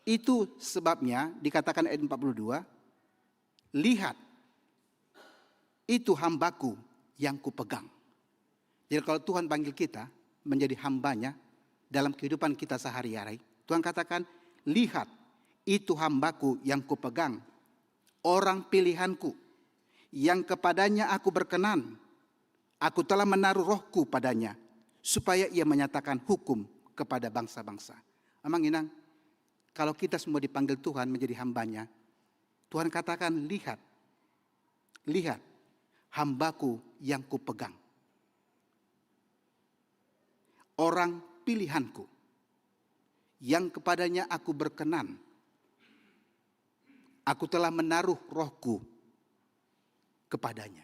Itu sebabnya dikatakan ayat 42, lihat, itu hambaku yang kupegang. Jadi kalau Tuhan panggil kita menjadi hambanya dalam kehidupan kita sehari-hari, Tuhan katakan, lihat, itu hambaku yang kupegang, orang pilihanku, yang kepadanya aku berkenan. Aku telah menaruh rohku padanya, supaya ia menyatakan hukum kepada bangsa-bangsa. Amang inang, kalau kita semua dipanggil Tuhan menjadi hambanya, Tuhan katakan, lihat, lihat, hambaku yang kupegang. Orang pilihanku, yang kepadanya aku berkenan. Aku telah menaruh rohku kepadanya.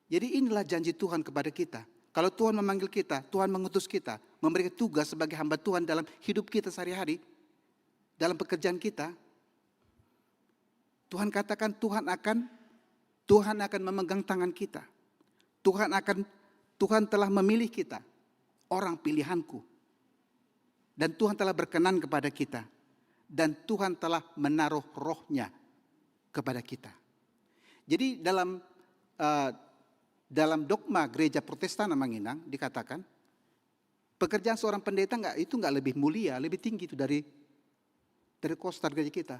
Jadi inilah janji Tuhan kepada kita. Kalau Tuhan memanggil kita, Tuhan mengutus kita, memberikan tugas sebagai hamba Tuhan dalam hidup kita sehari-hari, dalam pekerjaan kita, Tuhan katakan Tuhan akan memegang tangan kita. Tuhan telah memilih kita, orang pilihanku. Dan Tuhan telah berkenan kepada kita. Dan Tuhan telah menaruh rohnya kepada kita. Jadi dalam dogma gereja Protestan Manginang dikatakan, pekerjaan seorang pendeta itu enggak lebih mulia, lebih tinggi itu dari kostar gereja kita.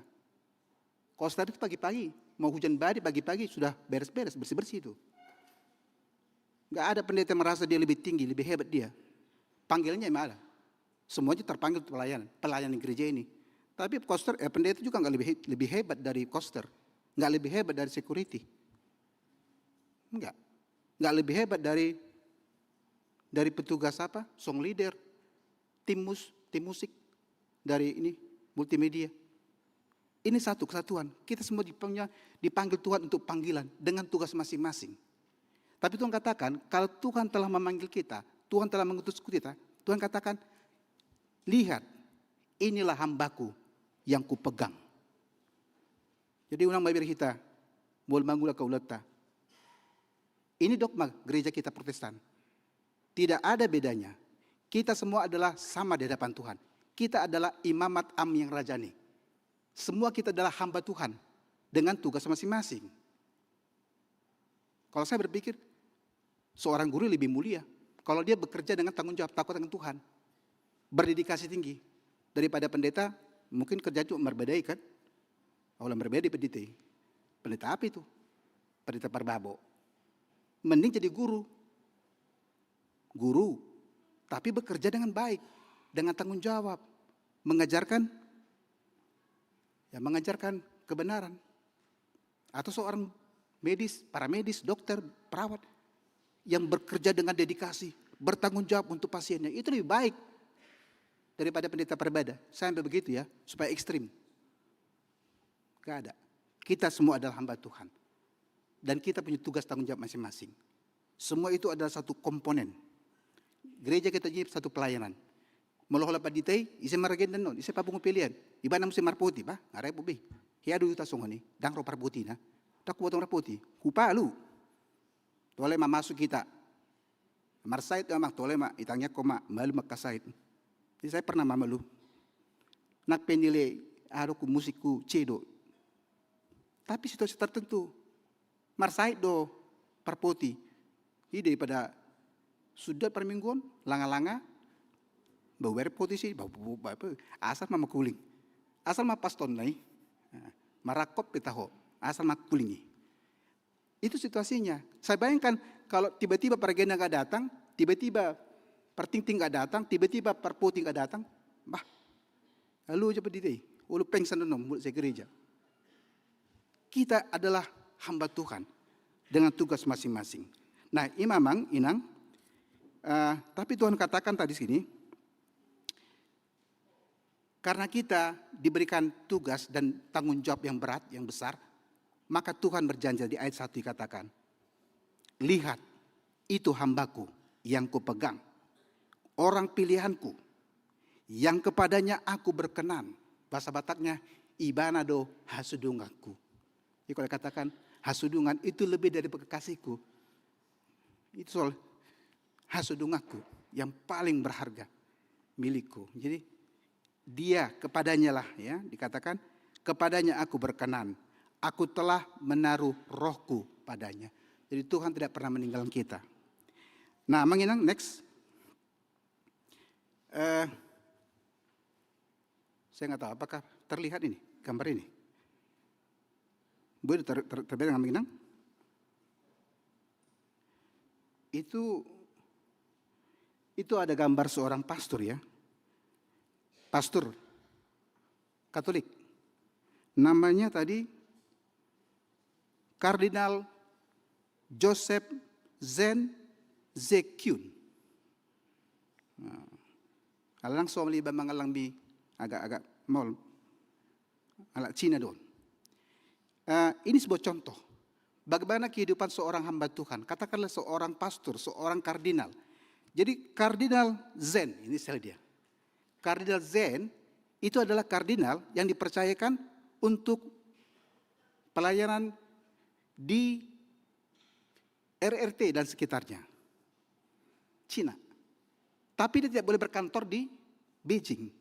Kostar itu pagi-pagi, mau hujan badai pagi-pagi sudah beres-beres, bersih-bersih itu. Enggak ada pendeta yang merasa dia lebih tinggi, lebih hebat dia. Panggilannya memang ada. Semuanya terpanggil pelayanan di gereja ini. Tapi pendeta juga enggak lebih hebat dari koster, enggak lebih hebat dari security. Enggak lebih hebat dari petugas song leader, tim musik dari ini multimedia. Ini satu kesatuan. Kita semua dipanggil Tuhan untuk panggilan dengan tugas masing-masing. Tapi Tuhan katakan, kalau Tuhan telah memanggil kita, Tuhan telah mengutus kita, Tuhan katakan, lihat, inilah hambaku yang kupegang. Jadi unang mabir kita, mul mangula kaulata. Ini dogma gereja kita Protestan. Tidak ada bedanya. Kita semua adalah sama di hadapan Tuhan. Kita adalah imamat am yang rajani. Semua kita adalah hamba Tuhan dengan tugas masing-masing. Kalau saya berpikir, seorang guru lebih mulia kalau dia bekerja dengan tanggung jawab, takut dengan Tuhan, berdedikasi tinggi daripada pendeta. Mungkin kerja itu berbeda kan? Orang berbeda pendeta apa itu? Pendeta Parbabo. Mending jadi guru, tapi bekerja dengan baik, dengan tanggung jawab, mengajarkan kebenaran. Atau seorang medis, paramedis, dokter, perawat yang bekerja dengan dedikasi, bertanggung jawab untuk pasiennya, itu lebih baik daripada pendeta perbeda. Sampai begitu ya, supaya ekstrim. Gak ada. Kita semua adalah hamba Tuhan. Dan kita punya tugas tanggung jawab masing-masing. Semua itu adalah satu komponen. Gereja kita jadi satu pelayanan. Maloh la paditay, isi maragen non, isi papung pilihan. Iba na musim marputi, ba? Ngaray po bi. Hiadu yuta songoni, dang ro parputi na. Tak potong raputi, kupa lu. Tole ma masuk kita. Marsait mak tole ma itangnya koma malu makasait. Jadi saya pernah mamalu. Nak penile ku musikku cedo. Tapi situasi tertentu marsait do parputi. Ini daripada sudah permingguan langa-langa bawa posisi asal mama kuling. Asal ma paston nai. Marakop petaho. Asal mak kulingi. Itu situasinya. Saya bayangkan kalau tiba-tiba peragenda nggak datang, tiba-tiba pertingting nggak datang, tiba-tiba perputing nggak datang, bah, lalu aja berdiri, ulu pengsan donom mulut saya gereja. Kita adalah hamba Tuhan dengan tugas masing-masing. Nah, imamang, inang, tapi Tuhan katakan tadi sini, karena kita diberikan tugas dan tanggung jawab yang berat, yang besar, maka Tuhan berjanji di ayat 1 dikatakan, lihat itu hambaku yang kupegang, orang pilihanku, yang kepadanya aku berkenan. Bahasa Bataknya, ibanado hasudungaku. Jadi kalau katakan hasudungan itu lebih dari kekasihku. Itu soal hasudungaku yang paling berharga milikku. Jadi dia kepadanya lah ya dikatakan, kepadanya aku berkenan. Aku telah menaruh rohku padanya. Jadi Tuhan tidak pernah meninggalkan kita. Nah, menginang next. Saya nggak tahu apakah terlihat ini gambar ini. Boleh terlihat dengan menginang? Itu ada gambar seorang pastor ya. Pastor Katolik. Namanya tadi Kardinal Joseph Zen Zekyun. Alang somli ba mangalang bi agak-agak mall ala Cina doon. Ini sebuah contoh bagaimana kehidupan seorang hamba Tuhan. Katakanlah seorang pastor, seorang kardinal. Jadi Kardinal Zen, ini sel dia. Kardinal Zen itu adalah kardinal yang dipercayakan untuk pelayanan di RRT dan sekitarnya. Cina. Tapi dia tidak boleh berkantor di Beijing.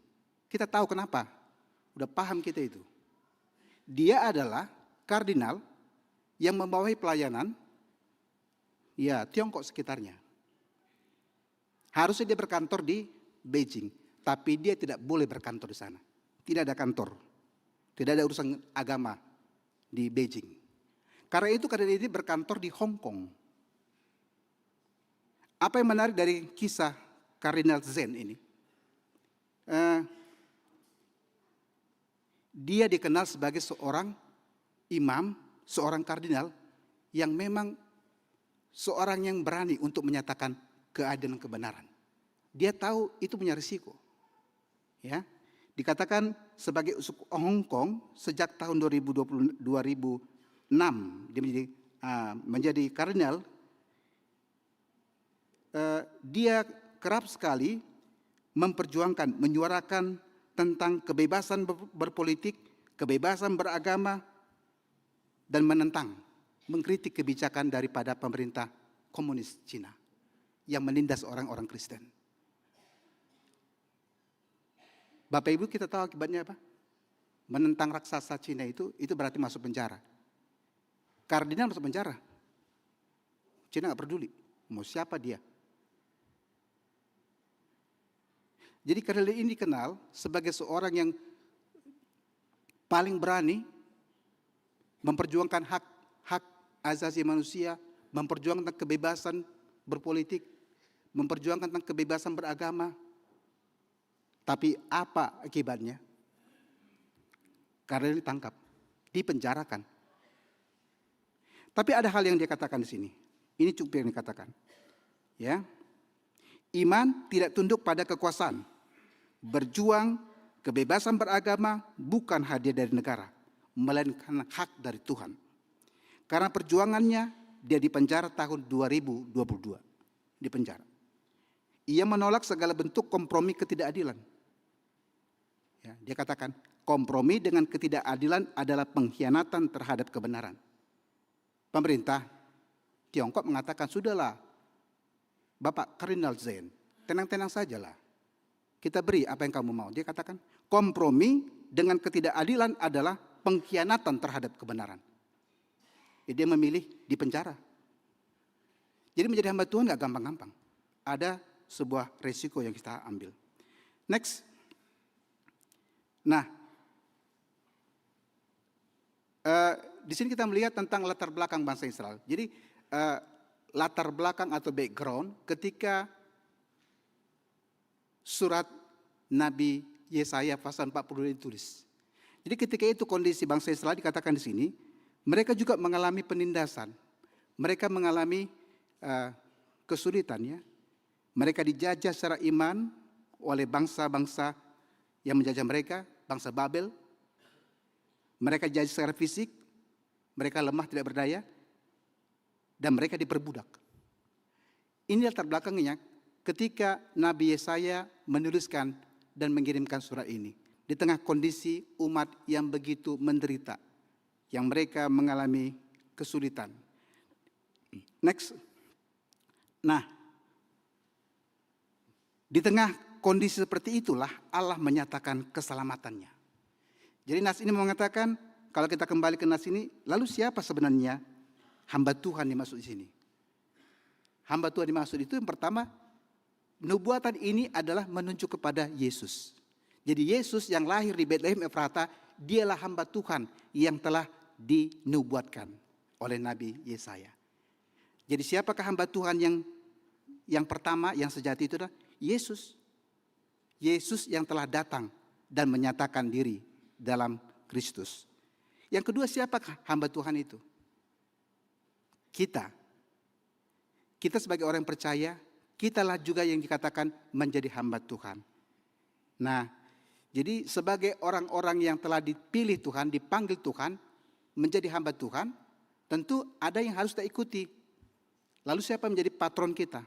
Kita tahu kenapa. Udah paham kita itu. Dia adalah kardinal yang membawahi pelayanan ya Tiongkok sekitarnya. Harusnya dia berkantor di Beijing, tapi dia tidak boleh berkantor di sana. Tidak ada kantor. Tidak ada urusan agama di Beijing. Karena itu kardinal ini berkantor di Hong Kong. Apa yang menarik dari kisah Kardinal Zen ini? Dia dikenal sebagai seorang imam, seorang kardinal yang memang seorang yang berani untuk menyatakan keadilan kebenaran. Dia tahu itu punya risiko. Ya, dikatakan sebagai uskup Hong Kong sejak tahun 2006 dia menjadi kardinal. Dia kerap sekali memperjuangkan, menyuarakan tentang kebebasan berpolitik, kebebasan beragama, dan menentang, mengkritik kebijakan daripada pemerintah komunis Cina yang menindas orang-orang Kristen. Bapak Ibu kita tahu akibatnya apa? Menentang raksasa Cina itu berarti masuk penjara. Kardinal masuk penjara. Cina nggak peduli, mau siapa dia. Jadi kardinal ini dikenal sebagai seorang yang paling berani memperjuangkan hak asasi manusia, memperjuangkan kebebasan berpolitik, memperjuangkan tentang kebebasan beragama. Tapi apa akibatnya? Kardinal ditangkap, dipenjarakan. Tapi ada hal yang dia katakan di sini. Ini cukup yang dikatakan. Ya. Iman tidak tunduk pada kekuasaan. Berjuang kebebasan beragama bukan hadiah dari negara, melainkan hak dari Tuhan. Karena perjuangannya dia dipenjara tahun 2022. Dipenjara. Ia menolak segala bentuk kompromi ketidakadilan. Ya, dia katakan, kompromi dengan ketidakadilan adalah pengkhianatan terhadap kebenaran. Pemerintah Tiongkok mengatakan, sudahlah Bapak Kardinal Zen, tenang-tenang sajalah. Kita beri apa yang kamu mau. Dia katakan, kompromi dengan ketidakadilan adalah pengkhianatan terhadap kebenaran. Dia memilih di penjara. Jadi menjadi hamba Tuhan gak gampang-gampang. Ada sebuah resiko yang kita ambil. Next. Nah, di sini kita melihat tentang latar belakang bangsa Israel. Jadi latar belakang atau background ketika surat Nabi Yesaya pasal 42 ditulis. Jadi ketika itu kondisi bangsa Israel dikatakan di sini, mereka juga mengalami penindasan. Mereka mengalami kesulitan ya. Mereka dijajah secara iman oleh bangsa-bangsa yang menjajah mereka, bangsa Babel. Mereka dijajah secara fisik, mereka lemah tidak berdaya, dan mereka diperbudak. Ini latar belakangnya ketika Nabi Yesaya menuliskan dan mengirimkan surat ini. Di tengah kondisi umat yang begitu menderita, yang mereka mengalami kesulitan. Next. Nah, di tengah kondisi seperti itulah Allah menyatakan keselamatannya. Jadi nas ini mengatakan, kalau kita kembali ke nas ini, lalu siapa sebenarnya hamba Tuhan dimaksud di sini? Hamba Tuhan dimaksud itu yang pertama, nubuatan ini adalah menunjuk kepada Yesus. Jadi Yesus yang lahir di Bethlehem Efrata, dialah hamba Tuhan yang telah dinubuatkan oleh Nabi Yesaya. Jadi siapakah hamba Tuhan yang pertama, yang sejati itu adalah Yesus. Yesus yang telah datang dan menyatakan diri dalam Kristus. Yang kedua, siapakah hamba Tuhan itu? Kita. Kita sebagai orang yang percaya, kitalah juga yang dikatakan menjadi hamba Tuhan. Nah, jadi sebagai orang-orang yang telah dipilih Tuhan, dipanggil Tuhan, menjadi hamba Tuhan, tentu ada yang harus kita ikuti. Lalu siapa menjadi patron kita?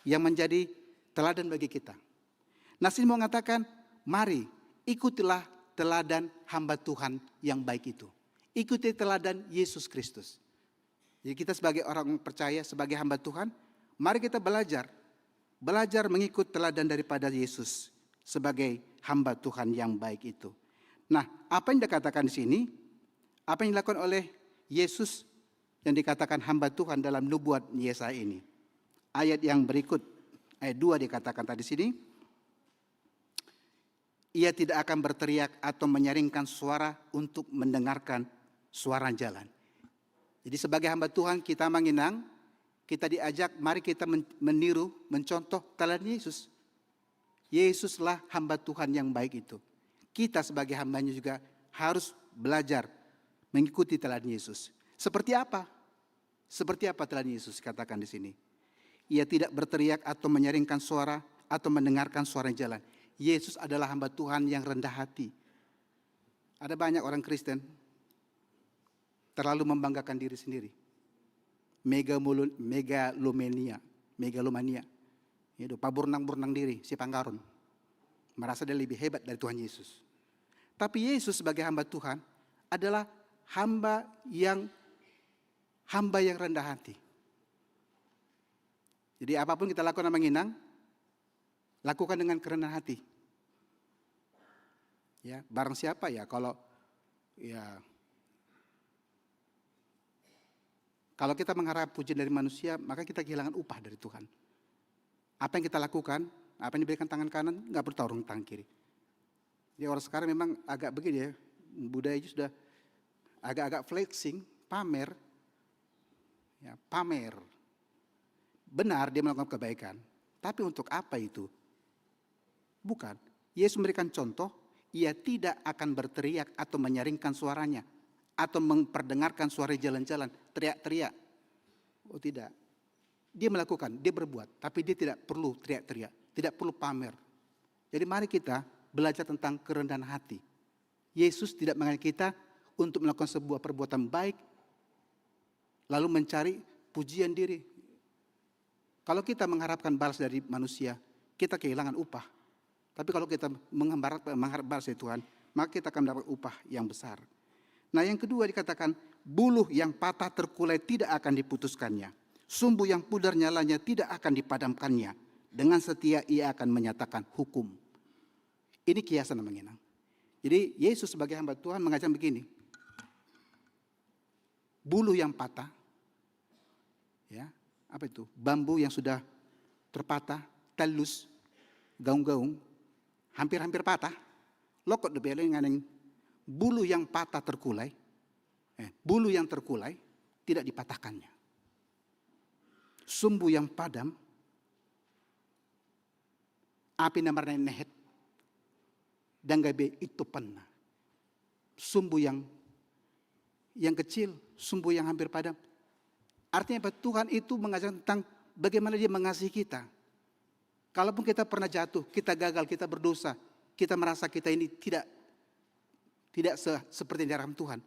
Yang menjadi teladan bagi kita. Nas ini mau mengatakan, mari ikutilah teladan hamba Tuhan yang baik itu. Ikuti teladan Yesus Kristus. Jadi kita sebagai orang percaya, sebagai hamba Tuhan, mari kita belajar. Belajar mengikut teladan daripada Yesus sebagai hamba Tuhan yang baik itu. Nah, apa yang dikatakan di sini? Apa yang dilakukan oleh Yesus yang dikatakan hamba Tuhan dalam nubuat Yesaya ini? Ayat yang berikut, ayat 2 dikatakan tadi sini. Ia tidak akan berteriak atau menyaringkan suara untuk mendengarkan suara jalan. Jadi sebagai hamba Tuhan kita menginang, kita diajak mari kita meniru, mencontoh teladan Yesus. Yesuslah hamba Tuhan yang baik itu. Kita sebagai hambanya juga harus belajar mengikuti teladan Yesus. Seperti apa? Seperti apa teladan Yesus katakan di sini? Ia tidak berteriak atau menyaringkan suara atau mendengarkan suara jalan. Yesus adalah hamba Tuhan yang rendah hati. Ada banyak orang Kristen terlalu membanggakan diri sendiri. Megalomania. Itu paburnang-burnang diri, si panggarun. Merasa dia lebih hebat dari Tuhan Yesus. Tapi Yesus sebagai hamba Tuhan adalah hamba yang rendah hati. Jadi apapun kita lakukan sama menginang, lakukan dengan kerendahan hati. Ya, barang siapa ya kalau kita mengharap pujian dari manusia, maka kita kehilangan upah dari Tuhan. Apa yang kita lakukan, apa yang diberikan tangan kanan, nggak bertarung tangan kiri. Jadi orang sekarang memang agak begini ya, budayanya sudah agak-agak flexing, pamer. Ya, pamer. Benar dia melakukan kebaikan, tapi untuk apa itu? Bukan. Yesus memberikan contoh, ia tidak akan berteriak atau menyaringkan suaranya, atau memperdengarkan suara jalan-jalan, teriak-teriak. Oh tidak. Dia melakukan, dia berbuat, tapi dia tidak perlu teriak-teriak, tidak perlu pamer. Jadi mari kita belajar tentang kerendahan hati. Yesus tidak mengajak kita untuk melakukan sebuah perbuatan baik, lalu mencari pujian diri. Kalau kita mengharapkan balas dari manusia, kita kehilangan upah. Tapi kalau kita mengharap balas dari Tuhan, maka kita akan mendapat upah yang besar. Nah, yang kedua dikatakan, buluh yang patah terkulai tidak akan diputuskannya. Sumbu yang pudar nyalanya tidak akan dipadamkannya. Dengan setia ia akan menyatakan hukum. Ini kiasan namanya. Jadi Yesus sebagai hamba Tuhan mengajarkan begini. Buluh yang patah, ya, apa itu? Bambu yang sudah terpatah, talus, gaung-gaung, hampir-hampir patah. Lokot debele nganeng bulu yang patah terkulai, bulu yang terkulai tidak dipatahkannya. Sumbu yang padam, api namanya nehet, dan gabe itu panah. Sumbu yang kecil, sumbu yang hampir padam. Artinya apa? Tuhan itu mengajarkan tentang bagaimana dia mengasihi kita. Kalaupun kita pernah jatuh, kita gagal, kita berdosa, kita merasa kita ini tidak seperti dalam Tuhan.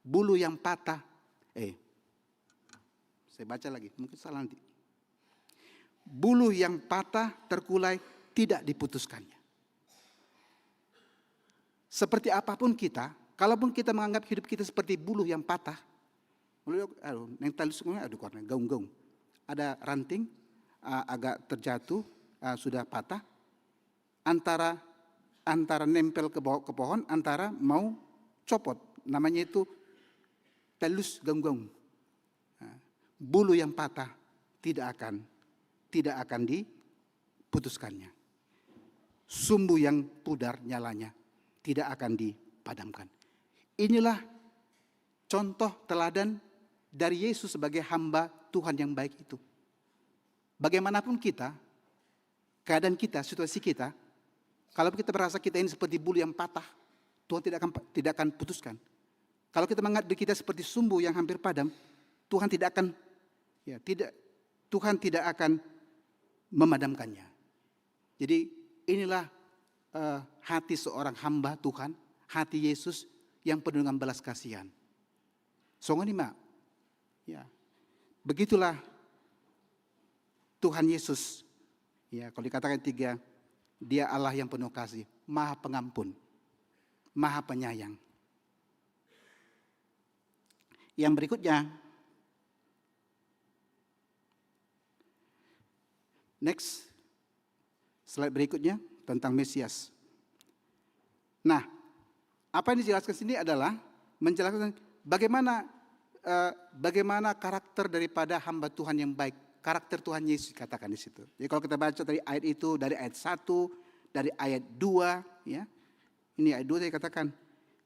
Bulu yang patah, saya baca lagi, mungkin salah nanti. Bulu yang patah terkulai tidak diputuskannya. Seperti apapun kita, kalaupun kita menganggap hidup kita seperti bulu yang patah, yang tali sungguhnya ada warna gaung-gaung, ada ranting, agak terjatuh, sudah patah, antara nempel ke pohon, antara mau copot, namanya itu talus gaung-gaung. Bulu yang patah tidak akan diputuskannya. Sumbu yang pudar nyalanya tidak akan dipadamkan. Inilah contoh teladan dari Yesus sebagai hamba Tuhan yang baik itu. Bagaimanapun kita, keadaan kita, situasi kita, kalau kita merasa kita ini seperti bulu yang patah, Tuhan tidak akan putuskan. Kalau kita menganggap diri kita seperti sumbu yang hampir padam, Tuhan tidak akan memadamkannya. Jadi inilah hati seorang hamba Tuhan, hati Yesus yang penuh dengan belas kasihan. Songonima, ya, begitulah Tuhan Yesus. Ya, kalau dikatakan tiga, Dia Allah yang penuh kasih, Maha Pengampun, Maha Penyayang. Yang berikutnya, next slide berikutnya tentang Mesias. Nah, apa yang dijelaskan sini adalah menjelaskan bagaimana karakter daripada hamba Tuhan yang baik. Karakter Tuhan Yesus katakan di situ. Jadi kalau kita baca dari ayat itu, dari ayat 1, dari ayat 2, ya. Ini ayat 2 saya katakan,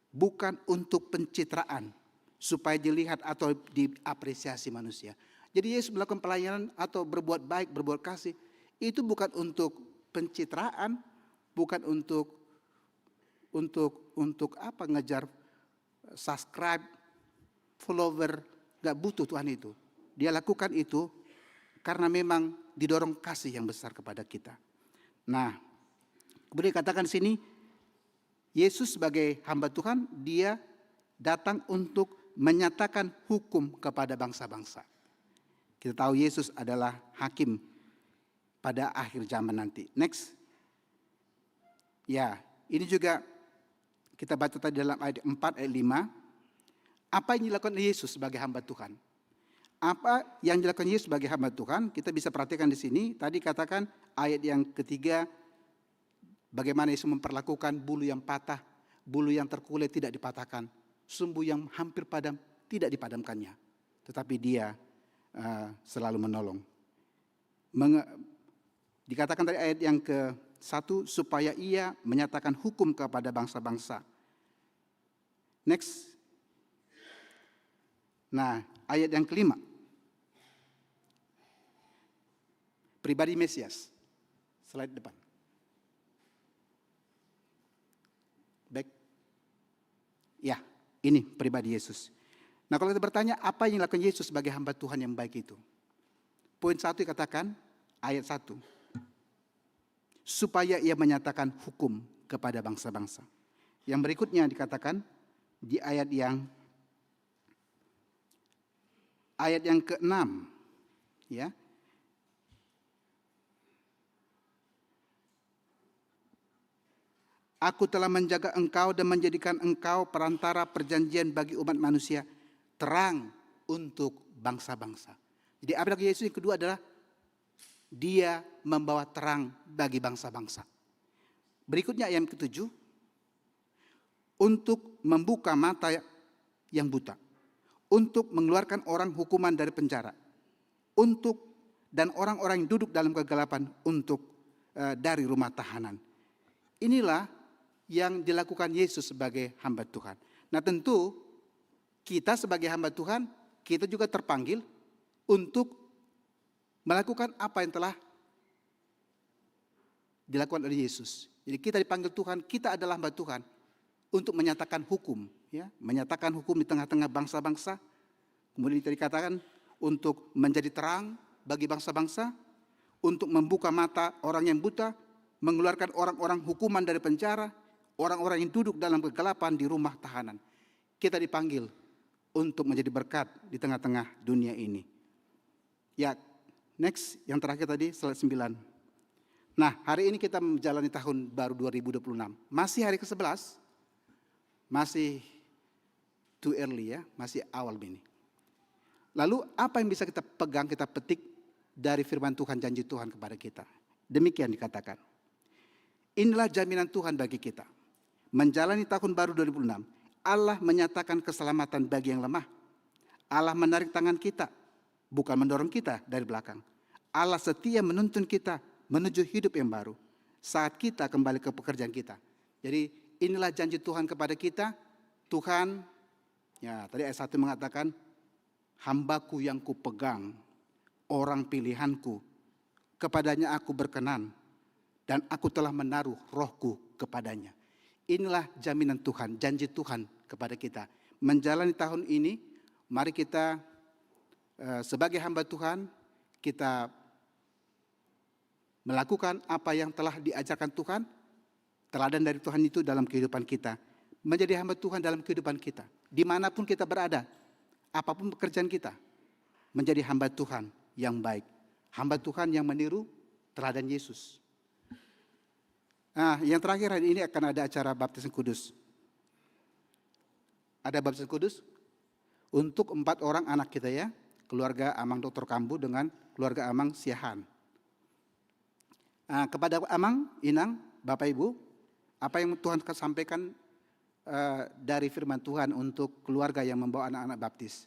bukan untuk pencitraan, supaya dilihat atau diapresiasi manusia. Jadi Yesus melakukan pelayanan atau berbuat baik, berbuat kasih, itu bukan untuk pencitraan, bukan untuk apa, ngejar subscribe, follower, gak butuh Tuhan itu. Dia lakukan itu karena memang didorong kasih yang besar kepada kita. Nah, kemudian dikatakan sini, Yesus sebagai hamba Tuhan, Dia datang untuk menyatakan hukum kepada bangsa-bangsa. Kita tahu Yesus adalah hakim pada akhir zaman nanti. Next. Ya, ini juga kita baca tadi dalam ayat 4, ayat 5. Apa yang dilakukan Yesus sebagai hamba Tuhan? Apa yang dilakukan Yesus sebagai hamba Tuhan? Kita bisa perhatikan di sini. Tadi katakan ayat yang ketiga, bagaimana Yesus memperlakukan bulu yang patah, bulu yang terkulai tidak dipatahkan, sumbu yang hampir padam tidak dipadamkannya. Tetapi Dia selalu menolong. Dikatakan dari ayat yang ke-1, supaya Ia menyatakan hukum kepada bangsa-bangsa. Next. Nah, ayat yang kelima. Pribadi Mesias. Slide depan. Baik. Ya, ini pribadi Yesus. Nah, kalau kita bertanya apa yang dilakukan Yesus sebagai hamba Tuhan yang baik itu? Poin 1 dikatakan, ayat 1. Supaya Ia menyatakan hukum kepada bangsa-bangsa. Yang berikutnya dikatakan di ayat yang ke-6, ya. Aku telah menjaga engkau dan menjadikan engkau perantara perjanjian bagi umat manusia, terang untuk bangsa-bangsa. Jadi apa lagi Yesus yang kedua adalah dia membawa terang bagi bangsa-bangsa. Berikutnya ayat ke-7, untuk membuka mata yang buta, untuk mengeluarkan orang hukuman dari penjara, dan orang-orang yang duduk dalam kegelapan dari rumah tahanan. Inilah yang dilakukan Yesus sebagai hamba Tuhan. Nah tentu kita sebagai hamba Tuhan, kita juga terpanggil untuk melakukan apa yang telah dilakukan oleh Yesus. Jadi kita dipanggil Tuhan, kita adalah hamba Tuhan untuk menyatakan hukum, ya, menyatakan hukum di tengah-tengah bangsa-bangsa. Kemudian kita dikatakan untuk menjadi terang bagi bangsa-bangsa, untuk membuka mata orang yang buta, mengeluarkan orang-orang hukuman dari penjara, orang-orang yang duduk dalam kegelapan di rumah tahanan. Kita dipanggil untuk menjadi berkat di tengah-tengah dunia ini. Ya, next, yang terakhir tadi, slide 9. Nah, hari ini kita menjalani tahun baru 2026. Masih hari ke-11, masih too early ya, masih awal ini. Lalu apa yang bisa kita pegang, kita petik dari firman Tuhan, janji Tuhan kepada kita? Demikian dikatakan. Inilah jaminan Tuhan bagi kita. Menjalani tahun baru 2006, Allah menyatakan keselamatan bagi yang lemah. Allah menarik tangan kita, bukan mendorong kita dari belakang. Allah setia menuntun kita menuju hidup yang baru saat kita kembali ke pekerjaan kita. Jadi inilah janji Tuhan kepada kita. Tuhan, ya tadi ayat 1 mengatakan, hambaku yang kupegang, orang pilihanku, kepadanya aku berkenan, dan aku telah menaruh rohku kepadanya. Inilah jaminan Tuhan, janji Tuhan kepada kita. Menjalani tahun ini, mari kita sebagai hamba Tuhan, kita melakukan apa yang telah diajarkan Tuhan, teladan dari Tuhan itu dalam kehidupan kita. Menjadi hamba Tuhan dalam kehidupan kita. Dimanapun kita berada, apapun pekerjaan kita, menjadi hamba Tuhan yang baik. Hamba Tuhan yang meniru teladan Yesus. Nah, yang terakhir hari ini akan ada acara baptisan kudus. Ada baptisan kudus untuk 4 orang anak kita ya. Keluarga Amang Dr. Kambu dengan keluarga Amang Siahan. Nah, kepada Amang, Inang, Bapak Ibu, apa yang Tuhan sampaikan dari firman Tuhan untuk keluarga yang membawa anak-anak baptis?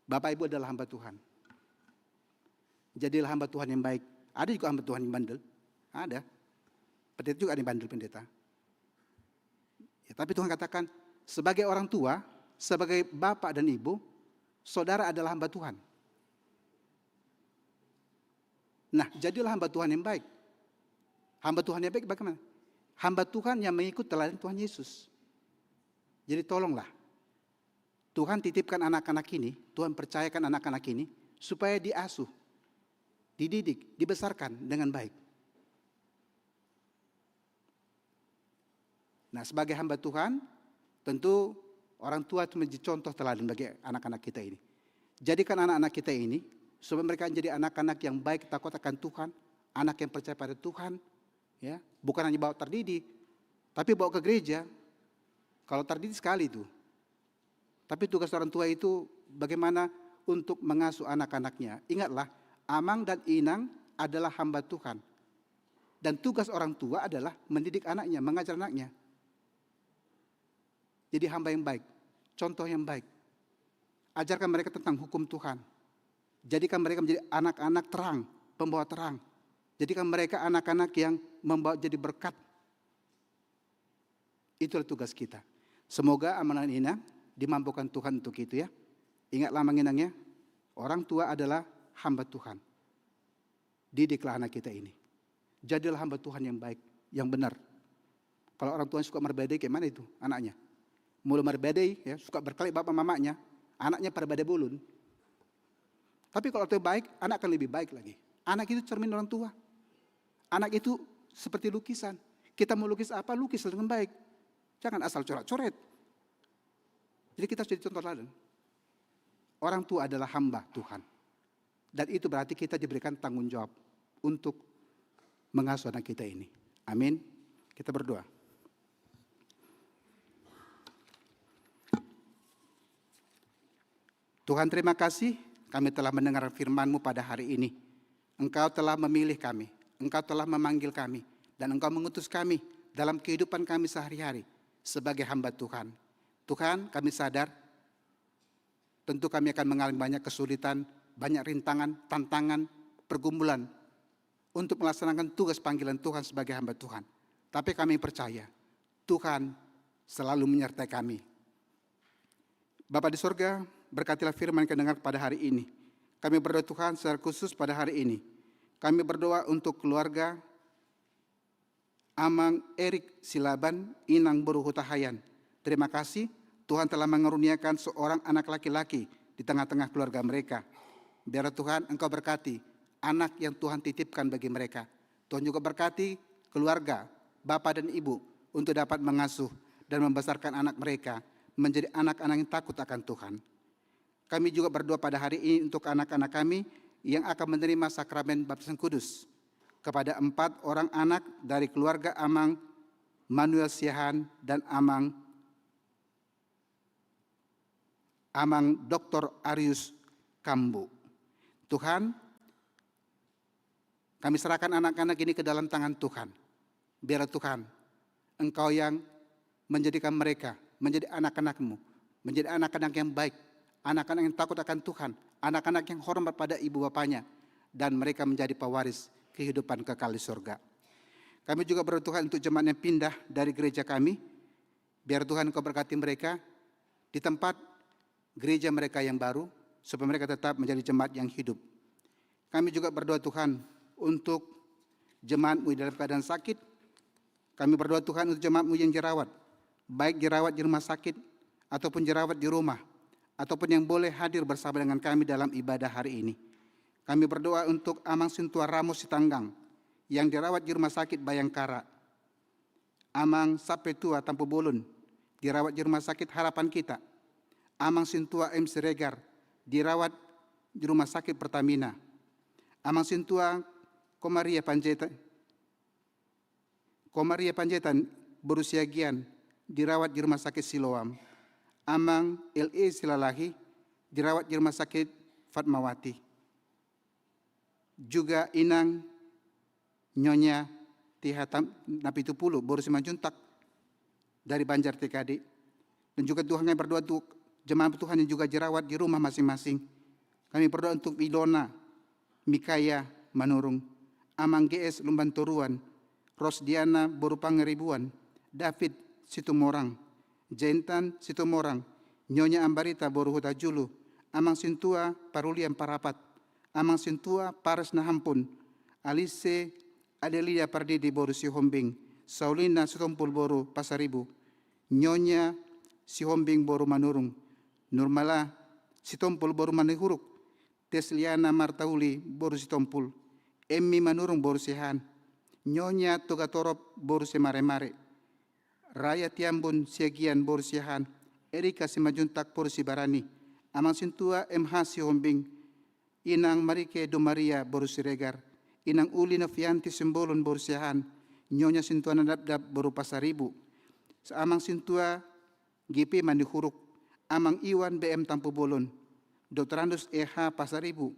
Bapak Ibu adalah hamba Tuhan. Jadilah hamba Tuhan yang baik. Ada juga hamba Tuhan yang bandel. Ada. Pendeta juga ada yang bandel pendeta. Ya, tapi Tuhan katakan, sebagai orang tua, sebagai bapak dan ibu, saudara adalah hamba Tuhan. Nah, jadilah hamba Tuhan yang baik. Hamba Tuhan yang baik bagaimana? Hamba Tuhan yang mengikut teladan Tuhan Yesus. Jadi tolonglah, Tuhan titipkan anak-anak ini, Tuhan percayakan anak-anak ini, supaya diasuh, dididik, dibesarkan dengan baik. Nah, sebagai hamba Tuhan, tentu orang tua itu menjadi contoh teladan bagi anak-anak kita ini. Jadikan anak-anak kita ini, supaya mereka menjadi anak-anak yang baik, takut akan Tuhan, anak yang percaya pada Tuhan, ya, bukan hanya bawa terdidik, tapi bawa ke gereja. Kalau terdidik sekali itu. Tapi tugas orang tua itu bagaimana untuk mengasuh anak-anaknya. Ingatlah, Amang dan Inang adalah hamba Tuhan. Dan tugas orang tua adalah mendidik anaknya, mengajar anaknya. Jadi hamba yang baik, contoh yang baik. Ajarkan mereka tentang hukum Tuhan. Jadikan mereka menjadi anak-anak terang, pembawa terang. Jadikan mereka anak-anak yang membawa jadi berkat. Itulah tugas kita. Semoga amanah ini dimampukan Tuhan untuk itu ya. Ingatlah menginangnya, orang tua adalah hamba Tuhan. Didiklah anak kita ini. Jadilah hamba Tuhan yang baik, yang benar. Kalau orang tua suka merbedai, kayak mana itu anaknya? Mulai merbedai, ya, suka berkelahi bapak mamanya, anaknya pada badai bulun. Tapi kalau itu baik, anak akan lebih baik lagi. Anak itu cermin orang tua. Anak itu seperti lukisan. Kita mau lukis apa, lukis dengan baik. Jangan asal coret-coret. Jadi kita jadi contoh teladan. Orang tua adalah hamba Tuhan. Dan itu berarti kita diberikan tanggung jawab untuk mengasuh anak kita ini. Amin. Kita berdoa. Tuhan, terima kasih kami telah mendengar firman-Mu pada hari ini. Engkau telah memilih kami, Engkau telah memanggil kami, dan Engkau mengutus kami dalam kehidupan kami sehari-hari sebagai hamba Tuhan. Tuhan, kami sadar tentu kami akan mengalami banyak kesulitan, banyak rintangan, tantangan, pergumulan untuk melaksanakan tugas panggilan Tuhan sebagai hamba Tuhan. Tapi kami percaya Tuhan selalu menyertai kami. Bapa di surga, berkatilah firman yang kami dengar pada hari ini. Kami berdoa Tuhan secara khusus pada hari ini. Kami berdoa untuk keluarga Amang Erik Silaban, Inang Boru Hutahayan. Terima kasih Tuhan telah mengaruniakan seorang anak laki-laki di tengah-tengah keluarga mereka. Biar Tuhan Engkau berkati anak yang Tuhan titipkan bagi mereka. Tuhan juga berkati keluarga, bapak dan ibu untuk dapat mengasuh dan membesarkan anak mereka menjadi anak-anak yang takut akan Tuhan. Kami juga berdoa pada hari ini untuk anak-anak kami yang akan menerima sakramen baptisan kudus. Kepada 4 orang anak dari keluarga Amang Manuel Siahan dan Amang Dr. Arius Kambu. Tuhan, kami serahkan anak-anak ini ke dalam tangan Tuhan. Biar Tuhan, Engkau yang menjadikan mereka menjadi anak-anak-Mu, menjadi anak-anak yang baik, anak-anak yang takut akan Tuhan, anak-anak yang hormat pada ibu bapanya, dan mereka menjadi pewaris kehidupan kekal di surga. Kami juga berdoa Tuhan untuk jemaat yang pindah dari gereja kami. Biar Tuhan Engkau berkati mereka di tempat gereja mereka yang baru, supaya mereka tetap menjadi jemaat yang hidup. Kami juga berdoa Tuhan untuk jemaat-Mu dalam keadaan sakit. Kami berdoa Tuhan untuk jemaat-Mu yang jerawat, baik jerawat di rumah sakit ataupun jerawat di rumah, ataupun yang boleh hadir bersama dengan kami dalam ibadah hari ini. Kami berdoa untuk Amang Sintua Ramos Sitanggang yang dirawat di rumah sakit Bayangkara. Amang Sapetua Tampu Bolon dirawat di rumah sakit Harapan Kita. Amang Sintua M. Siregar dirawat di rumah sakit Pertamina. Amang Sintua Komaria Panjaitan berusia Gian dirawat di rumah sakit Siloam. Amang L.E. Silalahi dirawat di rumah sakit Fatmawati. Juga Inang Nyonya Tihatam Napitupulu Boru Simanjuntak dari Banjar TKD. Dan juga Tuhan kami berdoa untuk jemaat Tuhan yang juga jerawat di rumah masing-masing. Kami berdoa untuk Ilona Mikaya Manurung, Amang GS Lumbantoruan, Rosdiana Boru Pangeribuan, David Situmorang, Jentan Situmorang, Nyonya Ambarita Boru Hutajulu, Amang Sintua Parulian Parapat, Amang Sintua Pares Nahampun, Alice Adelia Pardidi Boru Sihombing, Saulina Sitompul Boru Pasaribu, Nyonya Sihombing Boru Manurung, Nurmala Sitompul Boru Manihuruk, Tesliana Martauli Boru Sitompul, Emmi Manurung Boru Sihan, Nyonya Togatorop Boru Semaremare, Raya Tiambun Siagian Boru Sihan, Erika Simajuntak Boru Sibarani, Amang Sintua MH Sihombing, Inang Marike do Maria Boru Siregar, Inang Uli Novianti Simbolon Boru Siahan, Nyonya Sintua Nadabdab Boru Pasaribu, Amang Sintua GP Mandihuruk, Amang Iwan BM Tampu Bolon, Dr. Andus EH Pasaribu,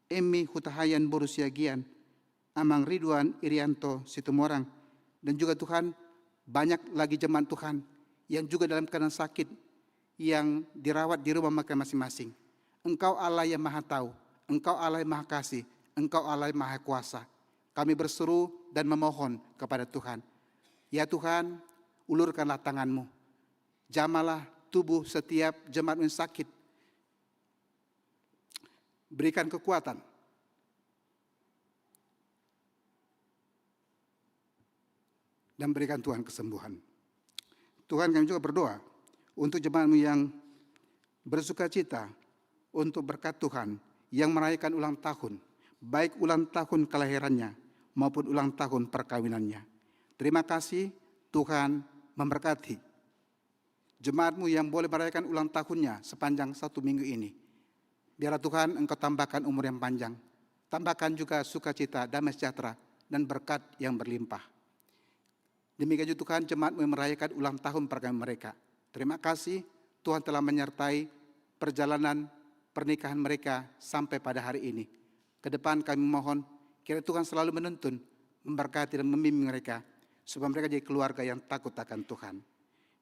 Emmi Hutahayan Boru Siagian, Amang Ridwan Irianto Situmorang, dan juga Tuhan banyak lagi jemaat Tuhan yang juga dalam keadaan sakit yang dirawat di rumah mereka masing-masing. Engkau Allah yang Maha Tahu, Engkau Allah yang Maha Kasih, Engkau Allah yang Maha Kuasa. Kami berseru dan memohon kepada Tuhan. Ya Tuhan, ulurkanlah tangan-Mu. Jamalah tubuh setiap jemaat yang sakit. Berikan kekuatan. Dan berikan Tuhan kesembuhan. Tuhan, kami juga berdoa untuk jemaat-Mu yang bersuka cita untuk berkat Tuhan yang merayakan ulang tahun, baik ulang tahun kelahirannya maupun ulang tahun perkawinannya. Terima kasih Tuhan memberkati jemaat-Mu yang boleh merayakan ulang tahunnya sepanjang 1 minggu ini. Biarlah Tuhan Engkau tambahkan umur yang panjang, tambahkan juga sukacita, damai sejahtera, dan berkat yang berlimpah. Demikian juga Tuhan, jemaat merayakan ulang tahun perkawinan mereka. Terima kasih Tuhan telah menyertai perjalanan pernikahan mereka sampai pada hari ini. Ke depan kami mohon kiranya Tuhan selalu menuntun, memberkati dan membimbing mereka supaya mereka jadi keluarga yang takut akan Tuhan.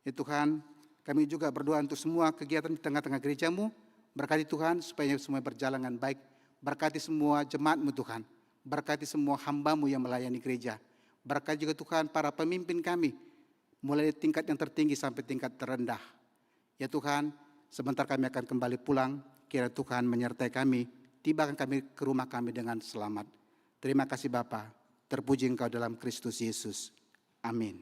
Ya Tuhan, kami juga berdoa untuk semua kegiatan di tengah-tengah gerejamu. Berkati Tuhan supaya semua berjalan dengan baik. Berkati semua jemaat-Mu Tuhan. Berkati semua hamba-Mu yang melayani gereja. Berkati juga Tuhan para pemimpin kami, mulai dari tingkat yang tertinggi sampai tingkat terendah. Ya Tuhan, sebentar kami akan kembali pulang, kiranya Tuhan menyertai kami, tibakan kami ke rumah kami dengan selamat. Terima kasih Bapa, terpuji Engkau dalam Kristus Yesus. Amin.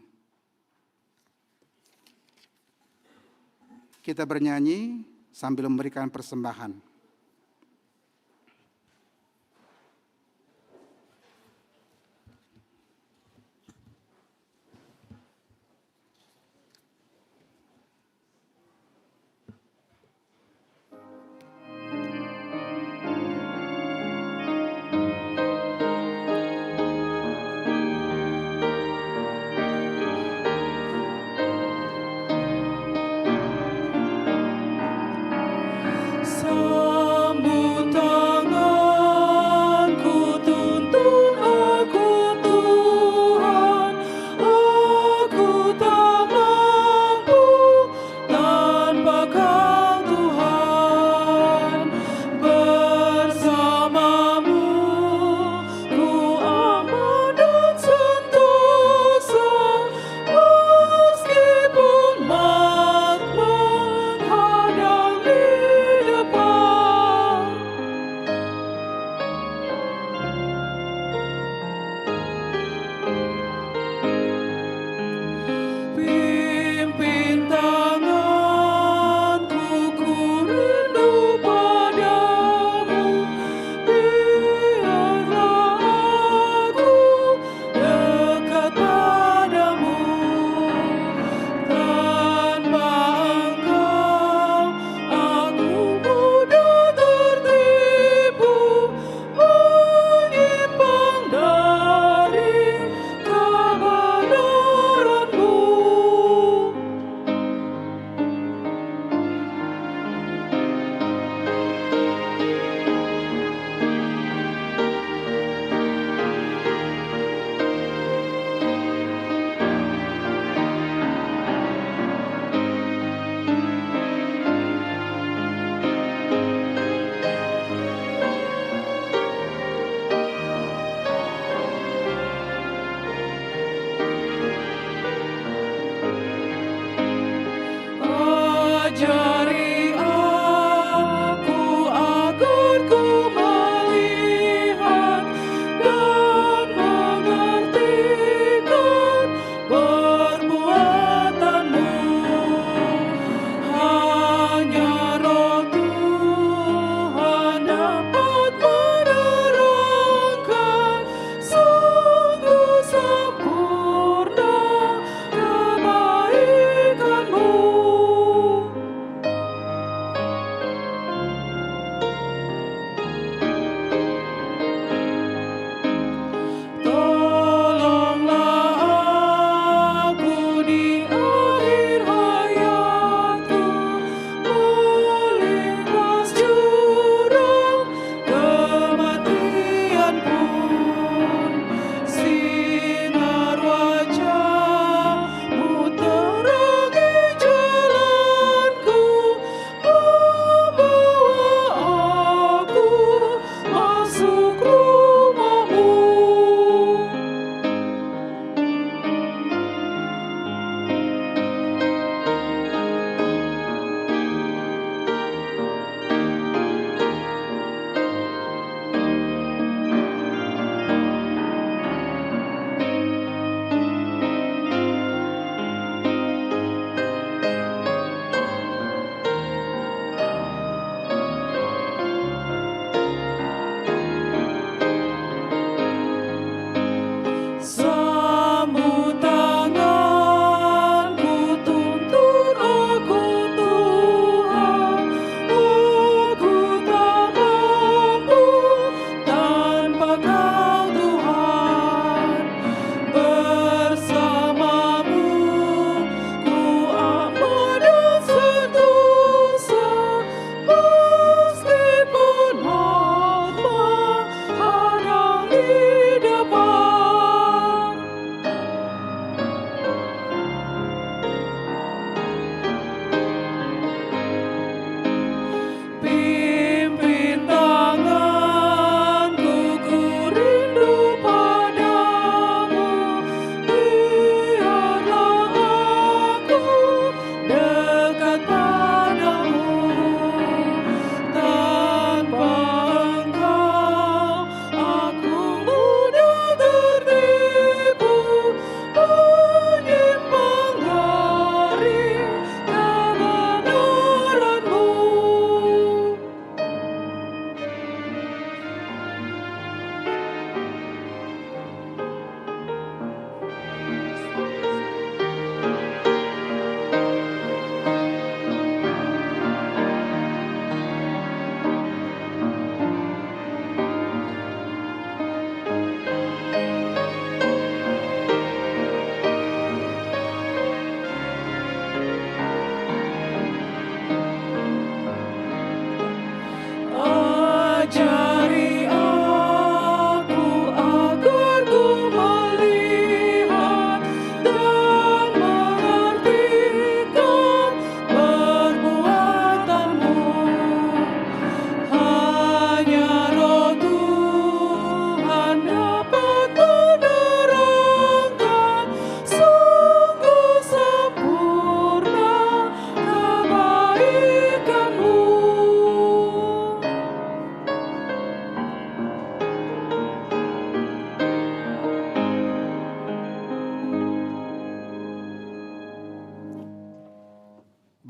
Kita bernyanyi sambil memberikan persembahan. So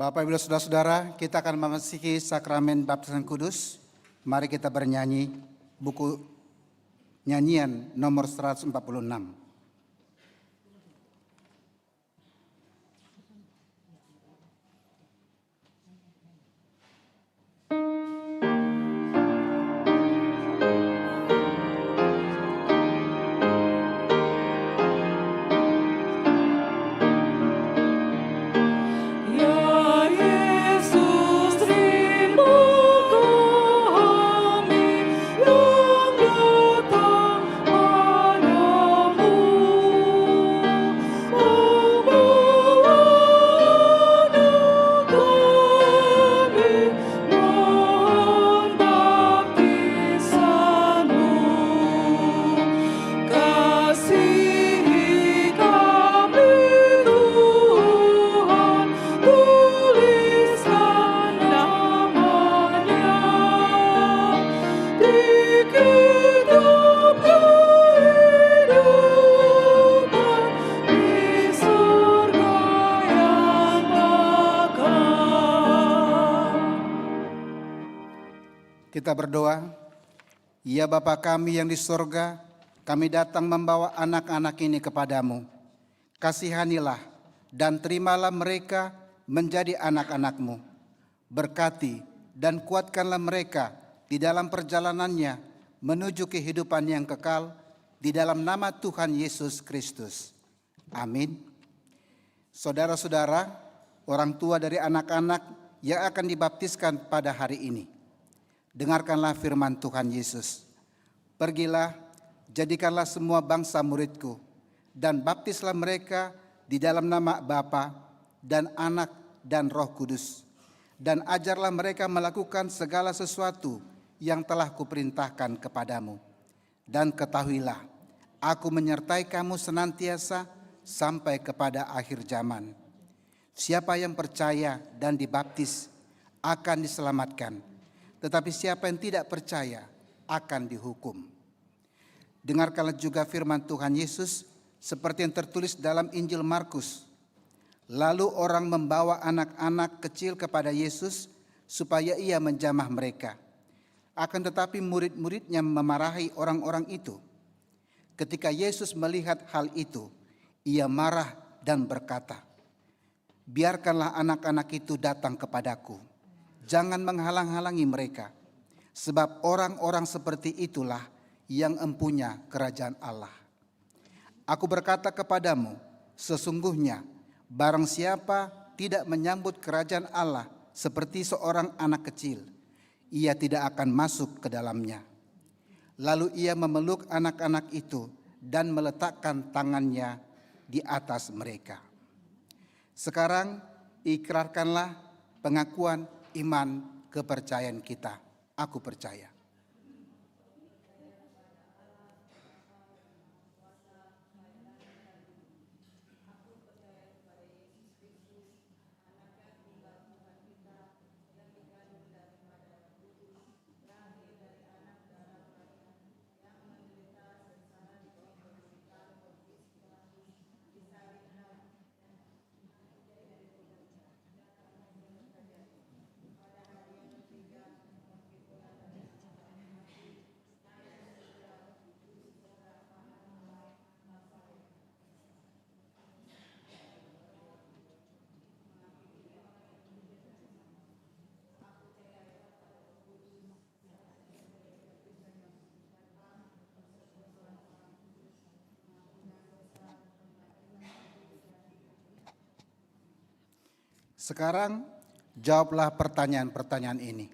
Bapak Ibu Saudara-saudara, kita akan memasuki sakramen baptisan kudus. Mari kita bernyanyi buku nyanyian nomor 146. Kita berdoa. Ya Bapa kami yang di surga, kami datang membawa anak-anak ini kepadamu. Kasihanilah dan terimalah mereka menjadi anak-anak-Mu. Berkati dan kuatkanlah mereka di dalam perjalanannya menuju kehidupan yang kekal di dalam nama Tuhan Yesus Kristus. Amin. Saudara-saudara, orang tua dari anak-anak yang akan dibaptiskan pada hari ini, dengarkanlah firman Tuhan Yesus. Pergilah, jadikanlah semua bangsa muridku, dan baptislah mereka di dalam nama Bapa dan Anak dan Roh Kudus. Dan ajarlah mereka melakukan segala sesuatu yang telah kuperintahkan kepadamu. Dan ketahuilah, aku menyertai kamu senantiasa sampai kepada akhir zaman. Siapa yang percaya dan dibaptis akan diselamatkan, tetapi siapa yang tidak percaya akan dihukum. Dengarkanlah juga firman Tuhan Yesus seperti yang tertulis dalam Injil Markus. Lalu orang membawa anak-anak kecil kepada Yesus supaya ia menjamah mereka. Akan tetapi murid-muridnya memarahi orang-orang itu. Ketika Yesus melihat hal itu, ia marah dan berkata, "Biarkanlah anak-anak itu datang kepadaku. Jangan menghalang-halangi mereka, sebab orang-orang seperti itulah yang empunya kerajaan Allah. Aku berkata kepadamu, sesungguhnya barang siapa tidak menyambut kerajaan Allah seperti seorang anak kecil, ia tidak akan masuk ke dalamnya." Lalu ia memeluk anak-anak itu dan meletakkan tangannya di atas mereka. Sekarang ikrarkanlah pengakuan iman kepercayaan kita. Aku percaya. Sekarang jawablah pertanyaan-pertanyaan ini.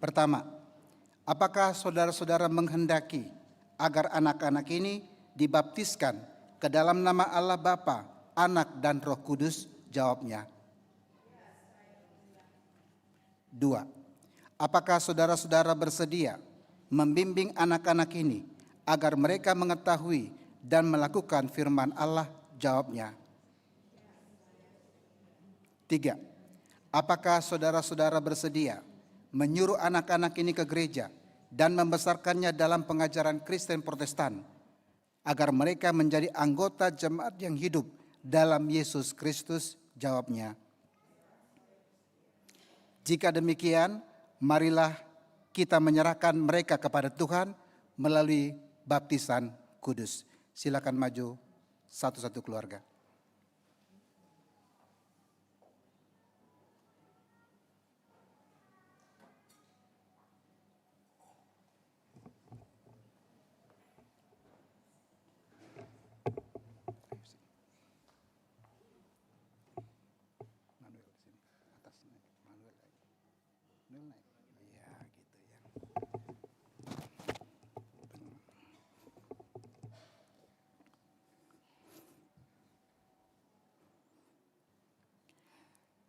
Pertama, apakah saudara-saudara menghendaki agar anak-anak ini dibaptiskan ke dalam nama Allah Bapa, Anak dan Roh Kudus? Jawabnya. 2. Apakah saudara-saudara bersedia membimbing anak-anak ini agar mereka mengetahui dan melakukan firman Allah? Jawabnya. 3. Apakah saudara-saudara bersedia menyuruh anak-anak ini ke gereja dan membesarkannya dalam pengajaran Kristen Protestan agar mereka menjadi anggota jemaat yang hidup dalam Yesus Kristus? Jawabnya. Jika demikian, marilah kita menyerahkan mereka kepada Tuhan melalui baptisan kudus. Silakan maju satu-satu keluarga.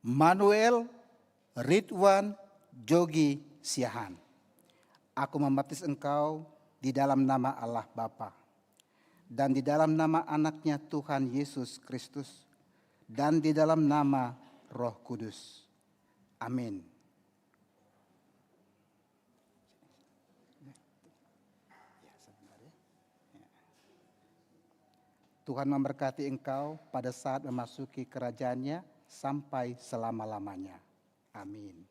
Manuel Ridwan Jogi Siahan. Aku membaptis engkau di dalam nama Allah Bapa dan di dalam nama anaknya Tuhan Yesus Kristus dan di dalam nama Roh Kudus. Amin. Tuhan memberkati engkau pada saat memasuki kerajaan-Nya sampai selama-lamanya. Amin.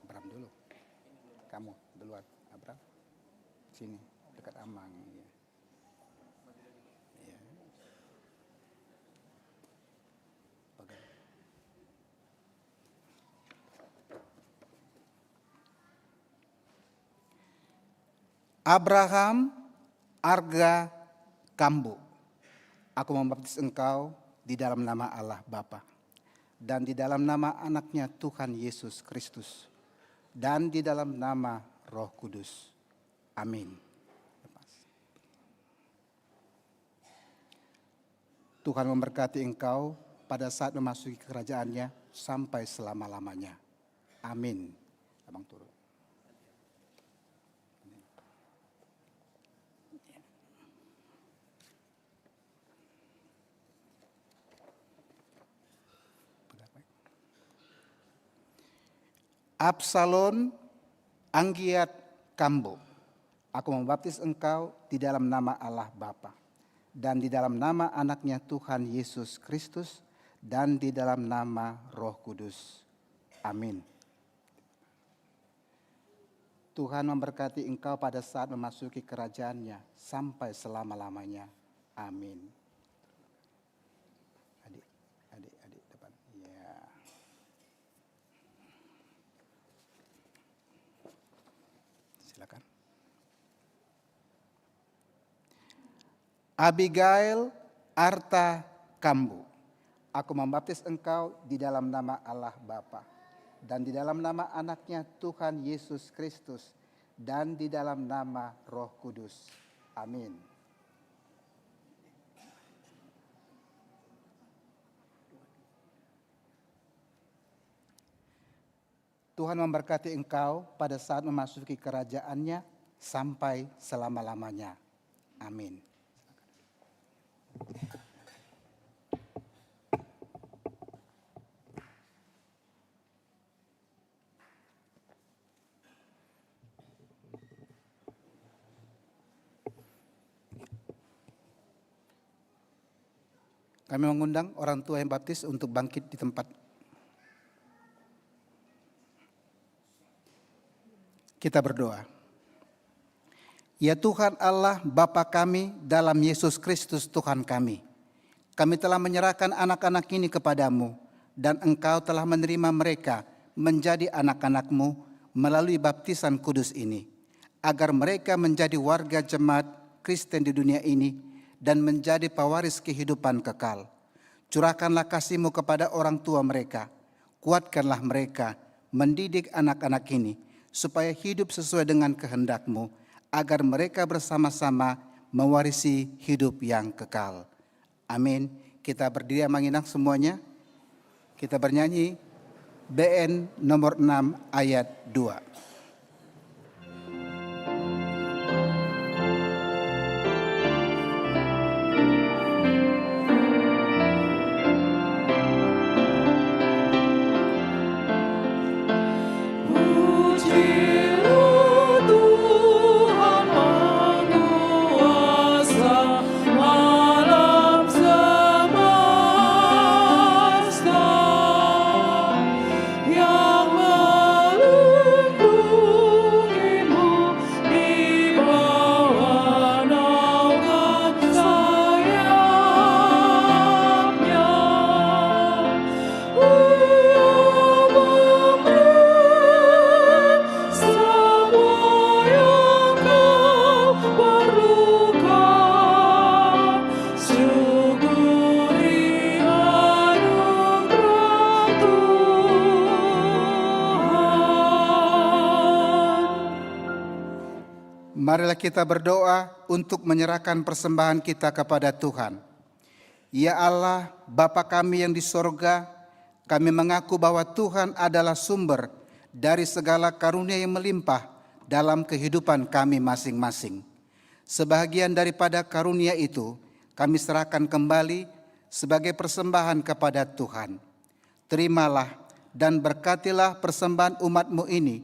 Abram dulu. Kamu duluan, Abram. Sini, dekat Amang. Ya. Ya. Abraham Arga Kambu. Aku membaptis engkau di dalam nama Allah Bapa dan di dalam nama anaknya Tuhan Yesus Kristus dan di dalam nama Roh Kudus. Amin. Tuhan memberkati engkau pada saat memasuki kerajaan-Nya sampai selama-lamanya. Amin. Abang turun. Absalon Anggiat Kambo. Aku membaptis engkau di dalam nama Allah Bapa dan di dalam nama anaknya Tuhan Yesus Kristus dan di dalam nama Roh Kudus. Amin. Tuhan memberkati engkau pada saat memasuki kerajaan-Nya sampai selama-lamanya. Amin. Adik depan. Ya. Silakan. Abigail Arta Kambu. Aku membaptis engkau di dalam nama Allah Bapa dan di dalam nama anaknya Tuhan Yesus Kristus dan di dalam nama Roh Kudus. Amin. Tuhan memberkati engkau pada saat memasuki kerajaan-Nya sampai selama-lamanya. Amin. Kami mengundang orang tua yang baptis untuk bangkit di tempat. Kita berdoa. Ya Tuhan Allah Bapa kami dalam Yesus Kristus Tuhan kami. Kami telah menyerahkan anak-anak ini kepadamu dan Engkau telah menerima mereka menjadi anak-anak-Mu melalui baptisan kudus ini. Agar mereka menjadi warga jemaat Kristen di dunia ini dan menjadi pewaris kehidupan kekal. Curahkanlah kasih-Mu kepada orang tua mereka. Kuatkanlah mereka mendidik anak-anak ini supaya hidup sesuai dengan kehendak-Mu, agar mereka bersama-sama mewarisi hidup yang kekal. Amin. Kita berdiri menginang semuanya. Kita bernyanyi BN nomor 6 ayat 2. Marilah kita berdoa untuk menyerahkan persembahan kita kepada Tuhan. Ya Allah, Bapa kami yang di sorga, kami mengaku bahwa Tuhan adalah sumber dari segala karunia yang melimpah dalam kehidupan kami masing-masing. Sebahagian daripada karunia itu kami serahkan kembali sebagai persembahan kepada Tuhan. Terimalah dan berkatilah persembahan umat-Mu ini,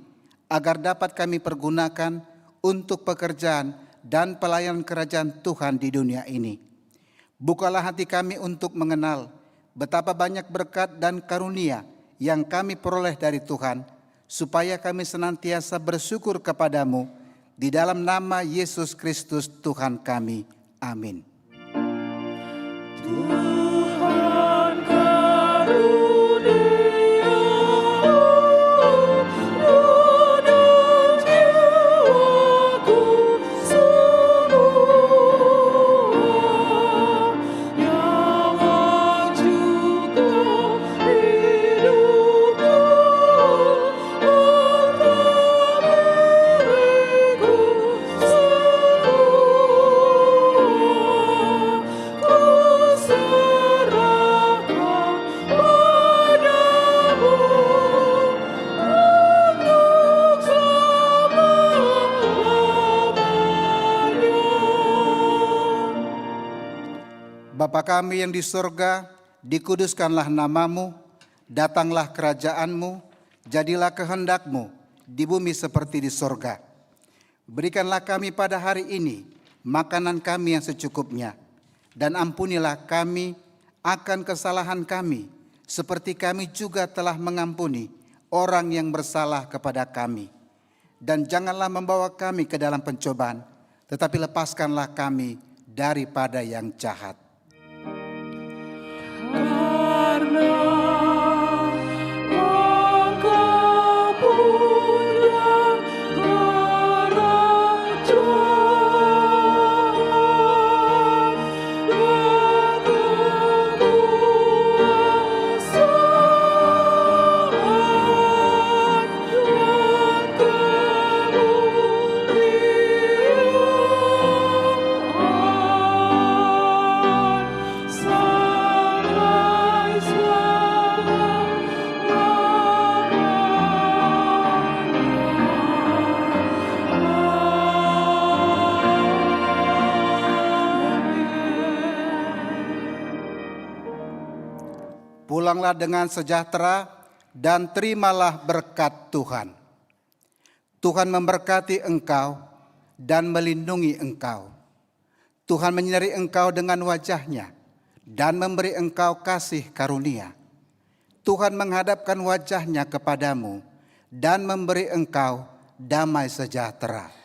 agar dapat kami pergunakan untuk pekerjaan dan pelayanan kerajaan Tuhan di dunia ini. Bukalah hati kami untuk mengenal betapa banyak berkat dan karunia yang kami peroleh dari Tuhan, supaya kami senantiasa bersyukur kepadamu di dalam nama Yesus Kristus Tuhan kami. Amin. Tuhan karunia Bapa kami yang di surga, dikuduskanlah namamu, datanglah kerajaanmu, jadilah kehendakmu di bumi seperti di surga. Berikanlah kami pada hari ini makanan kami yang secukupnya, dan ampunilah kami akan kesalahan kami, seperti kami juga telah mengampuni orang yang bersalah kepada kami. Dan janganlah membawa kami ke dalam pencobaan, tetapi lepaskanlah kami daripada yang jahat. karena Engkau punya kerajaan dan kekuasaan dan kemuliaan sampai Pulanglah dengan sejahtera dan terimalah berkat Tuhan. Tuhan memberkati engkau dan melindungi engkau. Tuhan menyinari engkau dengan wajah-Nya dan memberi engkau kasih karunia. Tuhan menghadapkan wajah-Nya kepadamu dan memberi engkau damai sejahtera.